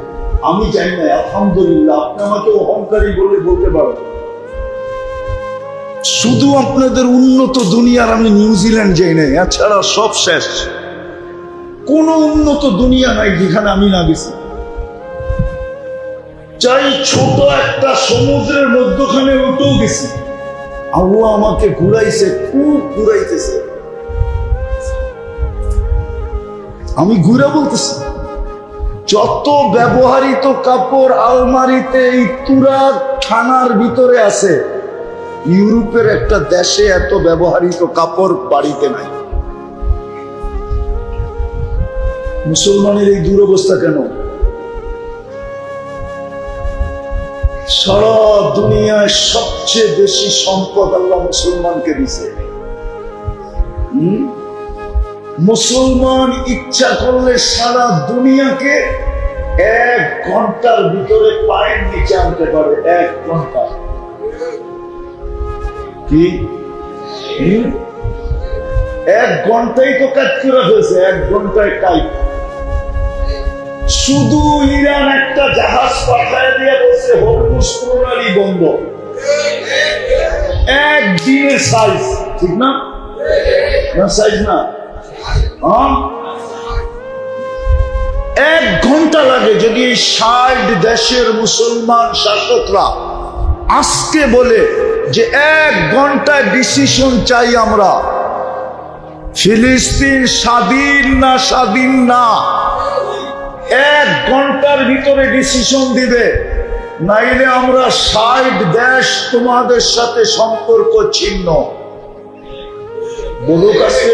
আমি জানি না আলহামদুলিল্লাহ আপনি আমাকে অহংকারী বলে বলতে পারবেন শুধু আপনাদের উন্নত দুনিয়ার আমি নিউজিল্যান্ড যাই নাই এছাড়া সব শেষ কোন উন্নত দুনিয়া নাই যেখানে আমি না গেছি চাই ছোট একটা সমুদ্রের মধ্যখানে উঠেও গেছি আল্লাহ আমাকে ঘুরাইছে খুব ঘুরাইতেছে আমি ঘুরে বলতেছি যত ব্যবহৃত কাপড় আলমারিতে এই তুরাগ থানার ভিতরে আছে ইউরোপের একটা দেশে এত ব্যবহৃত কাপড় বাড়িতে নাই মুসলমানের এই দুরবস্থা কেন? সারা দুনিয়ায় সবচেয়ে বেশি সম্পদ আল্লাহ মুসলমানকে দিছে। মুসলমান ইচ্ছা করলে সারা দুনিয়াকে 1 ঘন্টার ভিতরে পায়ের নিচে আনতে পারে। 1 ঘন্টা। কি 1 ঘন্টাই তো কাজ করে ফেলছে। 1 ঘন্টায় টাইপ। শুধু ইরান একটা জাহাজ পাঠায় দিয়ে বলছে হরমুজ প্রণালী বন্ধ। একদিনের সাইজ, ঠিক না? সাইজ না, 1 ঘন্টা লাগে। যদি 60 দেশের মুসলমান শাসকরা আজকে বলে যে 1 ঘন্টায় ডিসিশন চাই আমরা, ফিলিস্তিন স্বাধীন না স্বাধীন না, 1 ঘন্টার ভিতরে ডিসিশন দিবে, নাইলে আমরা 60 দেশ তোমাদের সাথে সম্পর্ক ছিন্ন। বলুক আজকে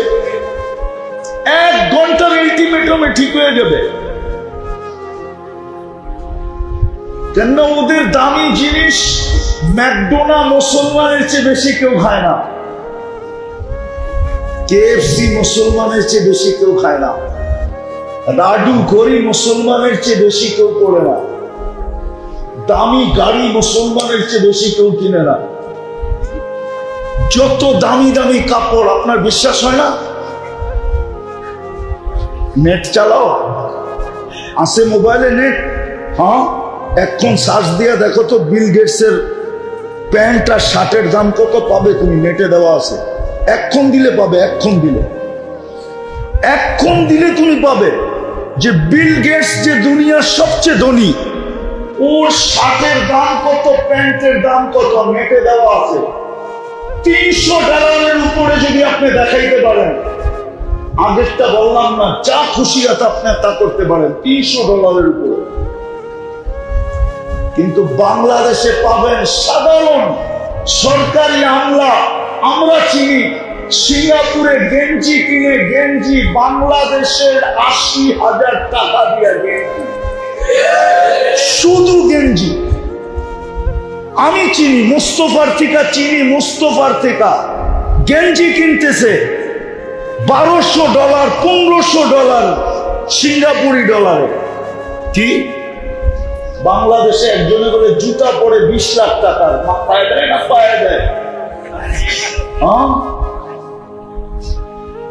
1 ঘন্টার আলটিমেটামে ঠিক হয়ে যাবে। কেন? ওদের দামি জিনিস ম্যাকডোনা মুসলমানের চেয়ে বেশি কেউ খায় না, KFC মুসলমানের চেয়ে বেশি কেউ খায় না, রাডু ঘড়ি মুসলমানের চেয়ে বেশি কেউ পড়ে না, দামি গাড়ি মুসলমানের চেয়ে বেশি কেউ কিনে না, যত দামি দামি কাপড়। আপনার বিশ্বাস হয় না? নেট চালাও, আছে মোবাইলে নেট। হ্যাঁ, এখন সার্চ দিয়ে দেখো তো বিল গেটসের প্যান্ট আর শার্টের দাম কত পাবে তুমি, নেটে দেওয়া আছে। এখন দিলে পাবে, এখন দিলে তুমি পাবে যে বিল গেটস যে দুনিয়ার সবচেয়ে ধনী, ওর শার্টের দাম কত, প্যান্টের দাম কত, নেটে দেওয়া আছে। $300 উপরে যদি আপনি দেখাইতে পারেন, আগেরটা বললাম না, যা খুশি আছে আপনি তা করতে পারেন, $300 উপরে। কিন্তু বাংলাদেশে পাবেন সাধারণ সরকারি আমলা। আমরা চিনি সিঙ্গাপুরে গেঞ্জি কিনে, গেঞ্জি বাংলাদেশের 80,000 টাকা দিয়ে গেঞ্জি, শুধু গেঞ্জি। আমি চিনি মুস্তফার থেকে গেঞ্জি কিনতেছে $1200, $1500 সিঙ্গাপুরি ডলারে। কি বাংলাদেশে একজনে বলে জুতা পরে 20 লাখ টাকার, মাথায় দেয় না পায়ে দেয়?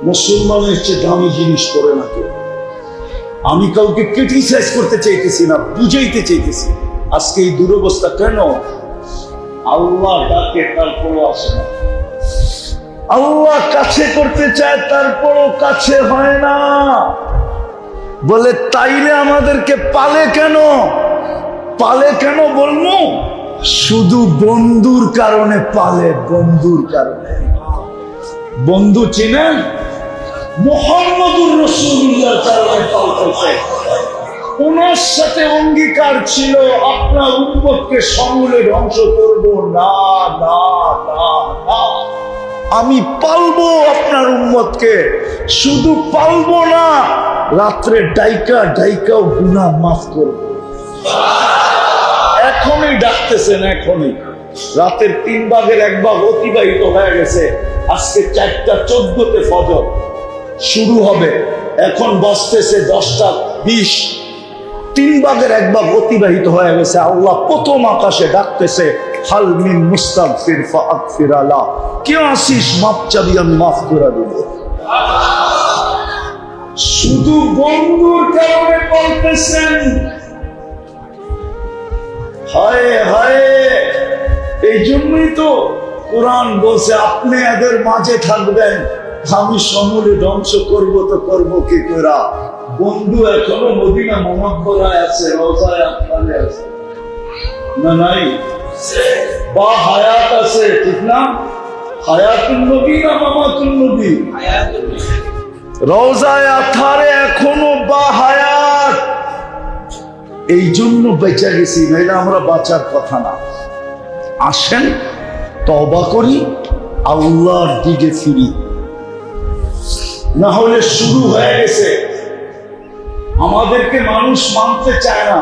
মুসলমানের চেয়ে দামি জিনিস পরে না কেউ। আমি কাউকে ক্রিটিসাইজ করতে চাইতেছি না, বুঝাইতে চাইতেছি। আজকে এই দুরবস্থা কেন? আল্লাহ ডাকে তারপরও আসে না, আল্লাহ কাছে করতে চায় তারপরও কাছে হয় না। বলে তাইলে আমাদেরকে পালে কেন বলবো? শুধু বন্ধুর কারণে পালে, বন্ধুর কারণে। বন্ধু চিনেন? মুহাম্মদুর রাসূলুল্লাহ কারণে পালতেছে। ওনার সাথে অঙ্গীকার ছিল আপনার উম্মতকে সমূলে ধ্বংস করব না, আমি পালবো আপনার উম্মতকে। শুধু পালবো না, রাত্রে ডাইকাও গুনাহ মাফ করব। এখনই ডাকতেছেন, এখনই। রাতের 3 ভাগের 1 ভাগ অতিবাহিত হয়ে গেছে। আজকে 4:14 ফজর শুরু হবে, এখন বাজতেছে 10:20। 3 ভাগের 1 ভাগ অতিবাহিত হয়ে গেছে। আল্লাহ প্রথম আকাশে ডাকতেছে, হাল মিন মুস্তাগফির ফাগফির আলা, কে আসিস মাপ চাবি, আমি মাফ করে দেব। শুধু বন্ধুর কারণে বলতেছেন। হায় হায়, এই জন্যই তো কোরআন বলছে আপনি এদের মাঝে থাকবেন, আমি সমূলে ধ্বংস করব তো করব কি করে? বন্ধু এখনো মদিনা মোহাম্মদপুরায় আছে, রওজায়ে আতহারে আছে না? নাই? বা হায়াত আছে, ঠিক না? হায়াতুন নবী না মামাতুন নবী? রওজায়ে আতহারে এখনো বা হায়াত। এই জন্য বেঁচে গেছি, নাইলে আমরা বাঁচার কথা না। আসেন তওবা করি, আল্লাহর দিকে ফিরি। না হলে শুরু হয়ে গেছে আমাদেরকে মানুষ মানতে চায় না,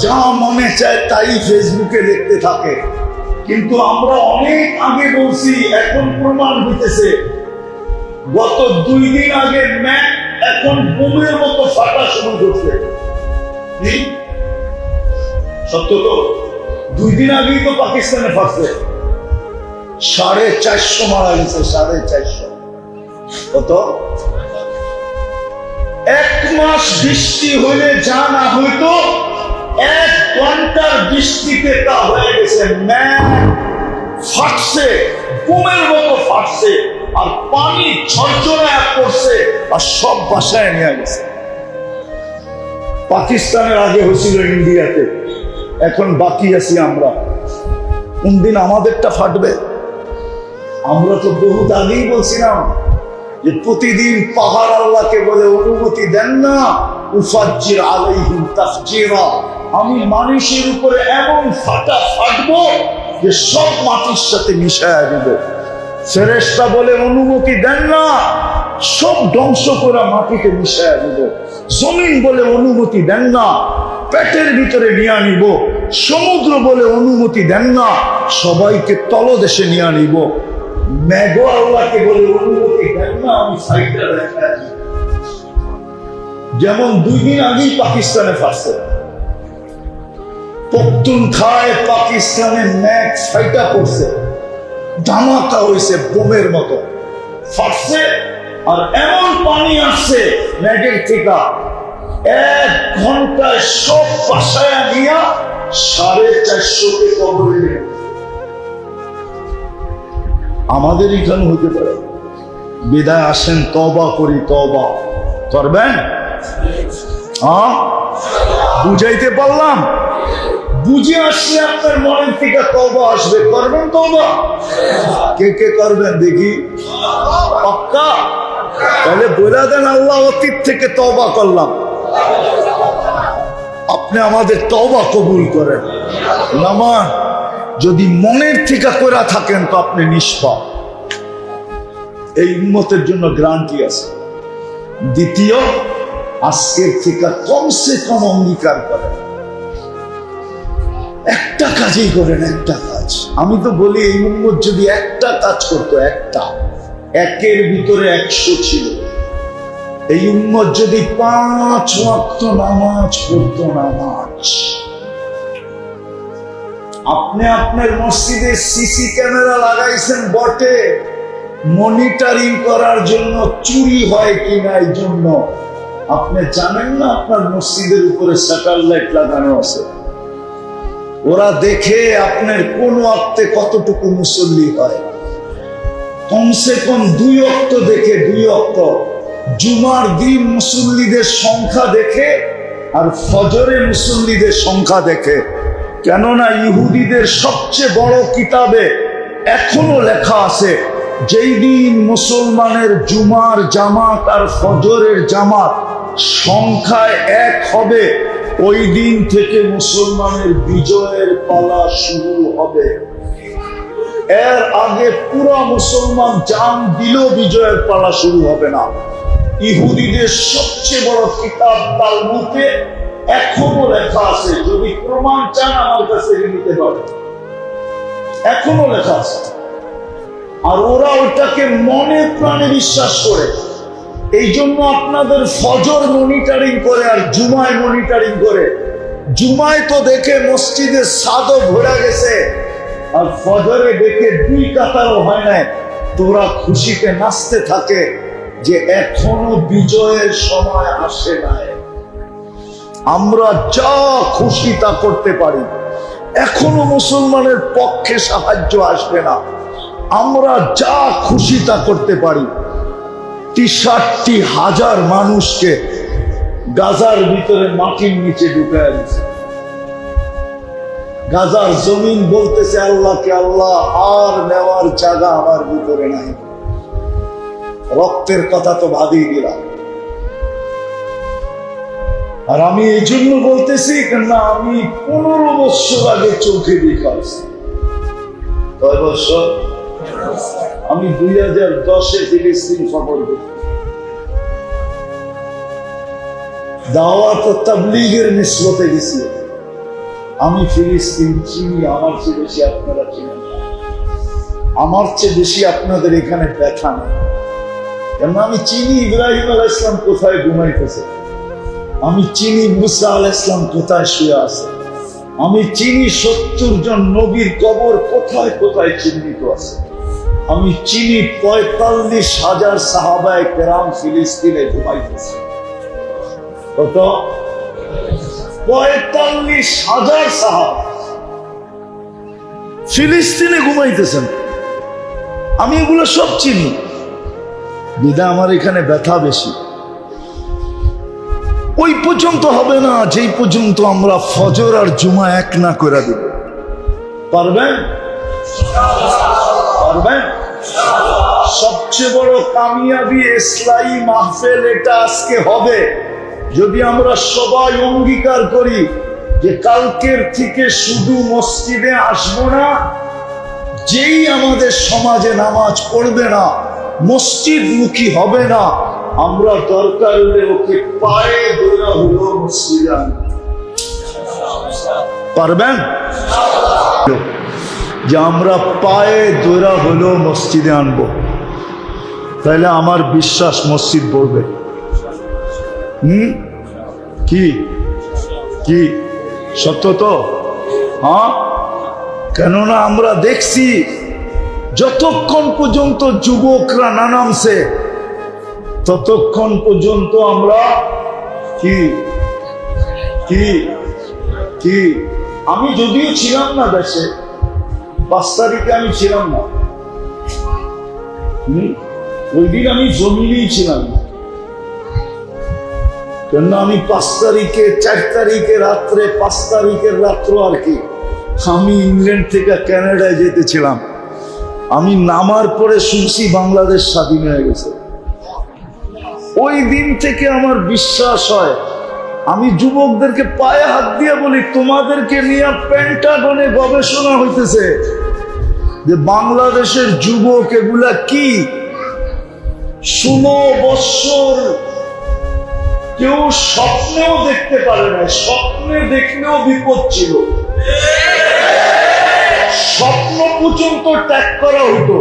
যা মনে চায় তাই ফেসবুকে দেখতে থাকে। কিন্তু আমরা অনেক আগে বলছি, এখন প্রমাণ হইতেছে। গত 2 দিন আগে ম্যাক এখন বোমের মতো ফাটা শুরু করছে। সত্য তো? 2 দিন আগেই তো পাকিস্তানে ফাটছে, 450 মারা গেছে, 450। কত? 1 মাস বৃষ্টি হইলে যা না হইতো, 1 ঘন্টার বৃষ্টিতে তা হয়ে গেছে। ম্যাক ফাটছে, বোমের মতো ফাটছে, আর পানি ঝরঝরে পড়ছে, আর সব বাসায় নিয়ে গেছে। পাকিস্তানের আগে হয়েছিল ইন্ডিয়াতে, এখন বাকি আছি আমরা। কোন দিন আমাদেরটা ফাটবে? আমরা তো বহুত আগেই বলছিলাম যে প্রতিদিন পাহাড় আল্লাহকে বলে অনুমতি দেন না, উফাজ্জির আলাইহিম তাফজিরা, আমি মানুষের উপরে এমন ফাটা ফাটবো যে সব মাটির সাথে মিশায়া দেব। ফেরেশতা বলে অনুমতি দেন না, সব ধ্বংস করে মাটিতে মিশায়া দেব। জমিন বলে অনুমতি দেন না, পেটের ভিতরে নিয়ে নিব। সমুদ্র বলে অনুমতি দেন না, সবাইকে তলদেশে নিয়ে নিব। মেঘ আল্লাহকে বলে অনুমতি দেন না, আমি সাইডটা দেখা। যেমন 2 দিন আগেই পাকিস্তানে ফাটছে, পখতুনখায় পাকিস্তানে ম্যাগ ফাইটা পড়ছে, ধামাকা হয়েছে, বোমের মতো ফাটছে। আর এমন পানি আসছে ম্যাগের থেকে, 1 ঘন্টায় সব বাসায় নিয়ে 450 কবরে নিয়ে। আমাদের এখানে হতে পারে। বিদায় আসেন, তওবা করি। তওবা করবেন? বুঝাইতে পারলাম? বুঝে আসলে আপনার মনের থেকে তওবা আসবে। করবেন তওবা? কে কে করবেন দেখি? পাক্কা? তাহলে বলে দেন, আল্লাহ অতীত থেকে তওবা করলাম। আপনি আমাদের তওবা কবুল করেন। নামান যদি মনের থেকে করে থাকেন তো আপনি নিষ্পাপ। এই উম্মতের জন্য গ্যারান্টি আছে। দ্বিতীয়, আজকের থেকে কমসে কম অঙ্গীকার করেন, একটা কাজই করেন, একটা কাজ। আমি তো বলি এই উম্মত যদি একটা কাজ করতো, একটা, 1-এর ভিতরে 100 ছিল। এই উম্মত যদি 5 ওয়াক্ত নামাজ পড়তো, নামাজ। আপনি আপনার মসজিদে সিসি ক্যামেরা লাগাইছেন বটে, মনিটরিং করার জন্য, চুরি হয় কিনা এই জন্য। আপনি জানেন না আপনার মসজিদের উপরে স্যাটেলাইট লাগানো আছে? ওরা দেখে আপনার কোন ওয়াক্তে কতটুকু মুসল্লি হয়। কমসে কম 2 ওয়াক্ত দেখে, 2 ওয়াক্ত। জুমার দিন মুসল্লিদের সংখ্যা দেখে আর ফজরে মুসল্লিদের সংখ্যা দেখে। কেননা ইহুদিদের সবচেয়ে বড় কিতাবে এখনো লেখা আছে, যেই দিন মুসলমানের জুমার জামাত আর ফজরের জামাত সংখ্যায় 1 হবে, ওই দিন থেকে মুসলমানের বিজয়ের পালা শুরু হবে। এর আগে পুরা মুসলমান জান দিলেও বিজয়ের পালা শুরু হবে না। ইহুদিদের সবচেয়ে বড় কিতাব তালমুদে এখনো লেখা আছে। যদি প্রমাণ চান আমার কাছে নিতে পারে, এখনো লেখা আছে। আর ওরা ওটাকে মনে প্রাণে বিশ্বাস করে। এই জন্য আপনাদের ফজর মনিটরিং করে আর জুমায় মনিটরিং করে। জুমায় তো দেখে মসজিদে ছাদও ভরে গেছে, আর ফজরে দেখে 2 কাতারও হয় না। তোরা খুশিতে নাচতে থাকে যে এখনো বিজয়ের সময় আসে নাই। আমরা যা খুশি তা করতে পারি, এখনো মুসলমানের পক্ষে সাহায্য আসবে না। আমরা যা খুশি তা করতে পারি। 63,000 মানুষকে গাজার ভিতরে মাটির নিচে ঢুকায় দিচ্ছে। গাজার জমিন বলতেছে আল্লাহকে, আল্লাহ আর নেওয়ার জায়গা আমার ভিতরে নাই। রক্তের কথা তো ভাবি দিলাম। আর আমি এই জন্য বলতেছি, কেননা আমি 15 বছর আগে চোখে দেখাচ্ছি। কয় বছর? আমি 2010-এ ফিলিস্তিন সফর করি। দাওয়াত ও তাবলীগের নিসবতে গেছি। আমি ফিলিস্তিন চিনি, আমার চেয়ে বেশি আপনারা চিনেন না, আমার চেয়ে বেশি আপনাদের এখানে ব্যথা নেই। কেন আমি চিনি ইব্রাহিম আলাইহিস সালাম কোথায় ঘুমাইতেছে, আমি চিনি মুসা আলাইহিস সালাম কোথায় শুয়ে আছে, আমি চিনি 70 জন নবীর কবর কোথায় কোথায় চিহ্নিত আছে, আমি চিনি 45,000 সাহাবায়ে কেরাম ফিলিস্তিনে ঘুমাইতেছে। কত? 45,000 সাহাবা ফিলিস্তিনে ঘুমাইতেছেন। আমি এগুলো সব চিনি, বিধায় আমার এখানে ব্যথা বেশি। ওই পর্যন্ত হবে না যেই পর্যন্ত আমরা ফজর আর জুমা এক না করে দেব। পারবেন? পারবেন? সবচেয়ে বড় কামিয়াবি ইসলামী মাহফিল এটা আজকে হবে যদি আমরা সবাই অঙ্গীকার করি যে কালকের থেকে শুধু মসজিদে আসবো না, যেই আমাদের সমাজে নামাজ পড়বে না, মসজিদমুখী হবে না, আমরা দরকার হলে ওকে পায়ে ধরে হলো মসজিদে আনবো। পারবেন? যে আমরা পায়ে ধরে হলো মসজিদে আনবো, তাহলে আমার বিশ্বাস মসজিদ পড়বে। কি কি সত্য তো? হ্যাঁ, কেননা আমরা দেখছি যতক্ষণ পর্যন্ত যুবকরা না নামছে ততক্ষণ পর্যন্ত আমরা কি কি কি আমি যদিও ছিলাম না দেশে, 5 তারিখে আমি ছিলাম না, ওই দিন আমি জমিনেই ছিলাম না, কেন আমি 5 তারিখে 4 তারিখে রাত্রে 5 তারিখের রাত্র আর কি আমি ইংল্যান্ড থেকে কানাডায় যেতেছিলাম। আমি নামার পরে শুনছি বাংলাদেশ স্বাধীন হয়ে গেছে। ওই দিন থেকে আমার বিশ্বাস হয়, আমি যুবকদেরকে পায়ে হাত দিয়ে বলি, তোমাদেরকে নিয়ে পেন্টাগনে গবেষণা হইতেছে যে বাংলাদেশের যুবক এগুলা কি 16 বৎসর কেউ স্বপ্নেও দেখতে পারে না, স্বপ্নে দেখলেও বিপদ ছিল, স্বপ্ন পর্যন্ত ত্যাগ করা হতো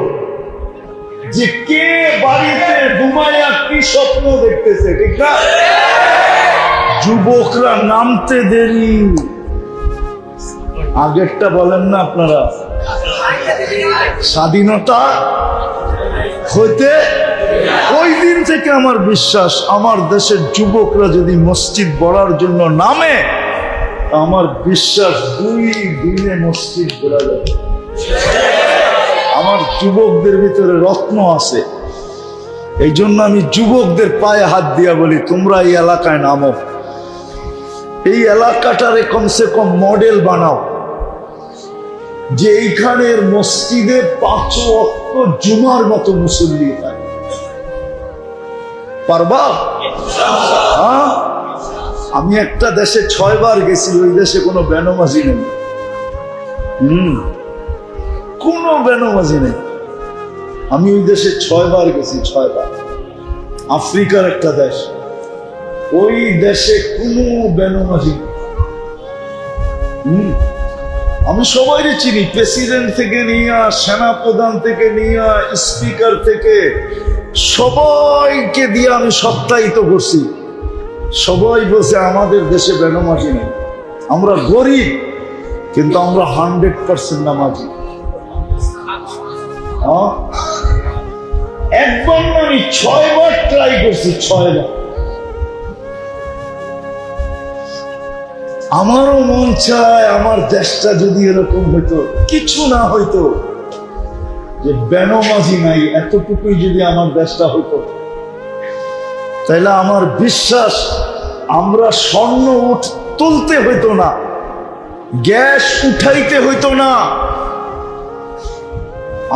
যে কে বাড়িতে ঘুমায়া কি স্বপ্ন দেখতেছে, ঠিক না? যুবকরা নামতে দেরি, আগেরটা বলেন না আপনারা, স্বাধীনতা হইতে ওই দিন থেকে আমার বিশ্বাস আমার দেশের যুবকরা যদি মসজিদ গড়ার জন্য নামে, আমার বিশ্বাস 2 দিনে মসজিদ গড়া যাবে। আমার যুবকদের ভিতরে রত্ন আছে, এই জন্য আমি যুবকদের পায়ে হাত দিয়া বলি, তোমরা এই এলাকায় নামো, এই এলাকাটারে কমসে কম মডেল বানাও যে এইখানের মসজিদে 5 ওয়াক্ত জুমার মতো মুসল্লি থাকে। পারবা? হ্যাঁ, আমি একটা দেশে 6 বার গেছি, ওই দেশে কোনো বেনমাজি নেই, কোনো বেনমাজি নেই। আমি ওই দেশে 6 বার গেছি, 6 বার। আফ্রিকার একটা দেশ, ওই দেশে কোনো বেনমাজি নেই। আমি সবাইকে চিনি, প্রেসিডেন্ট থেকে নিয়ে, সেনাপ্রধান থেকে নিয়ে, স্পিকার থেকে সবাইকে দিয়ে আমি সত্যায়িত করছি। সবাই বলছে আমাদের দেশে বেনামাজি নেই, আমরা গরিব কিন্তু আমরা 100% নামাজি। একবার না, আমি 6 বার ট্রাই করছি, 6 বার। আমারও মন চায় আমার দেশটা যদি এরকম হইতো, কিছু না হইতো, যে বেনমাজি নাই, এতটুকুই যদি আমার দেশটা হইতো, তাইলে আমার বিশ্বাস আমরা স্বর্ণ তুলতে হইতো না, গ্যাস উঠাইতে হইতো না,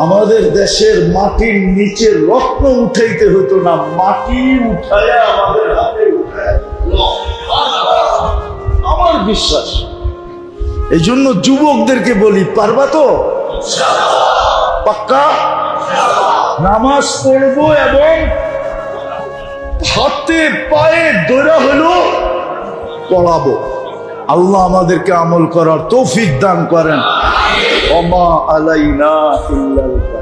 আমাদের দেশের মাটির নিচে রত্ন উঠাইতে হইতো না, মাটি উঠায়া আমাদের হাতে উঠায়। আমার বিশ্বাস। এই জন্য যুবকদেরকে বলি, পারবা তো? পাক্কা নামাজ পড়বো এবং হাতে পায়ে ধরা হলো পড়াবো। আল্লাহ আমাদেরকে আমল করার তৌফিক দান করেন। ওমা আলাইনা ইল্লাল বালাগ।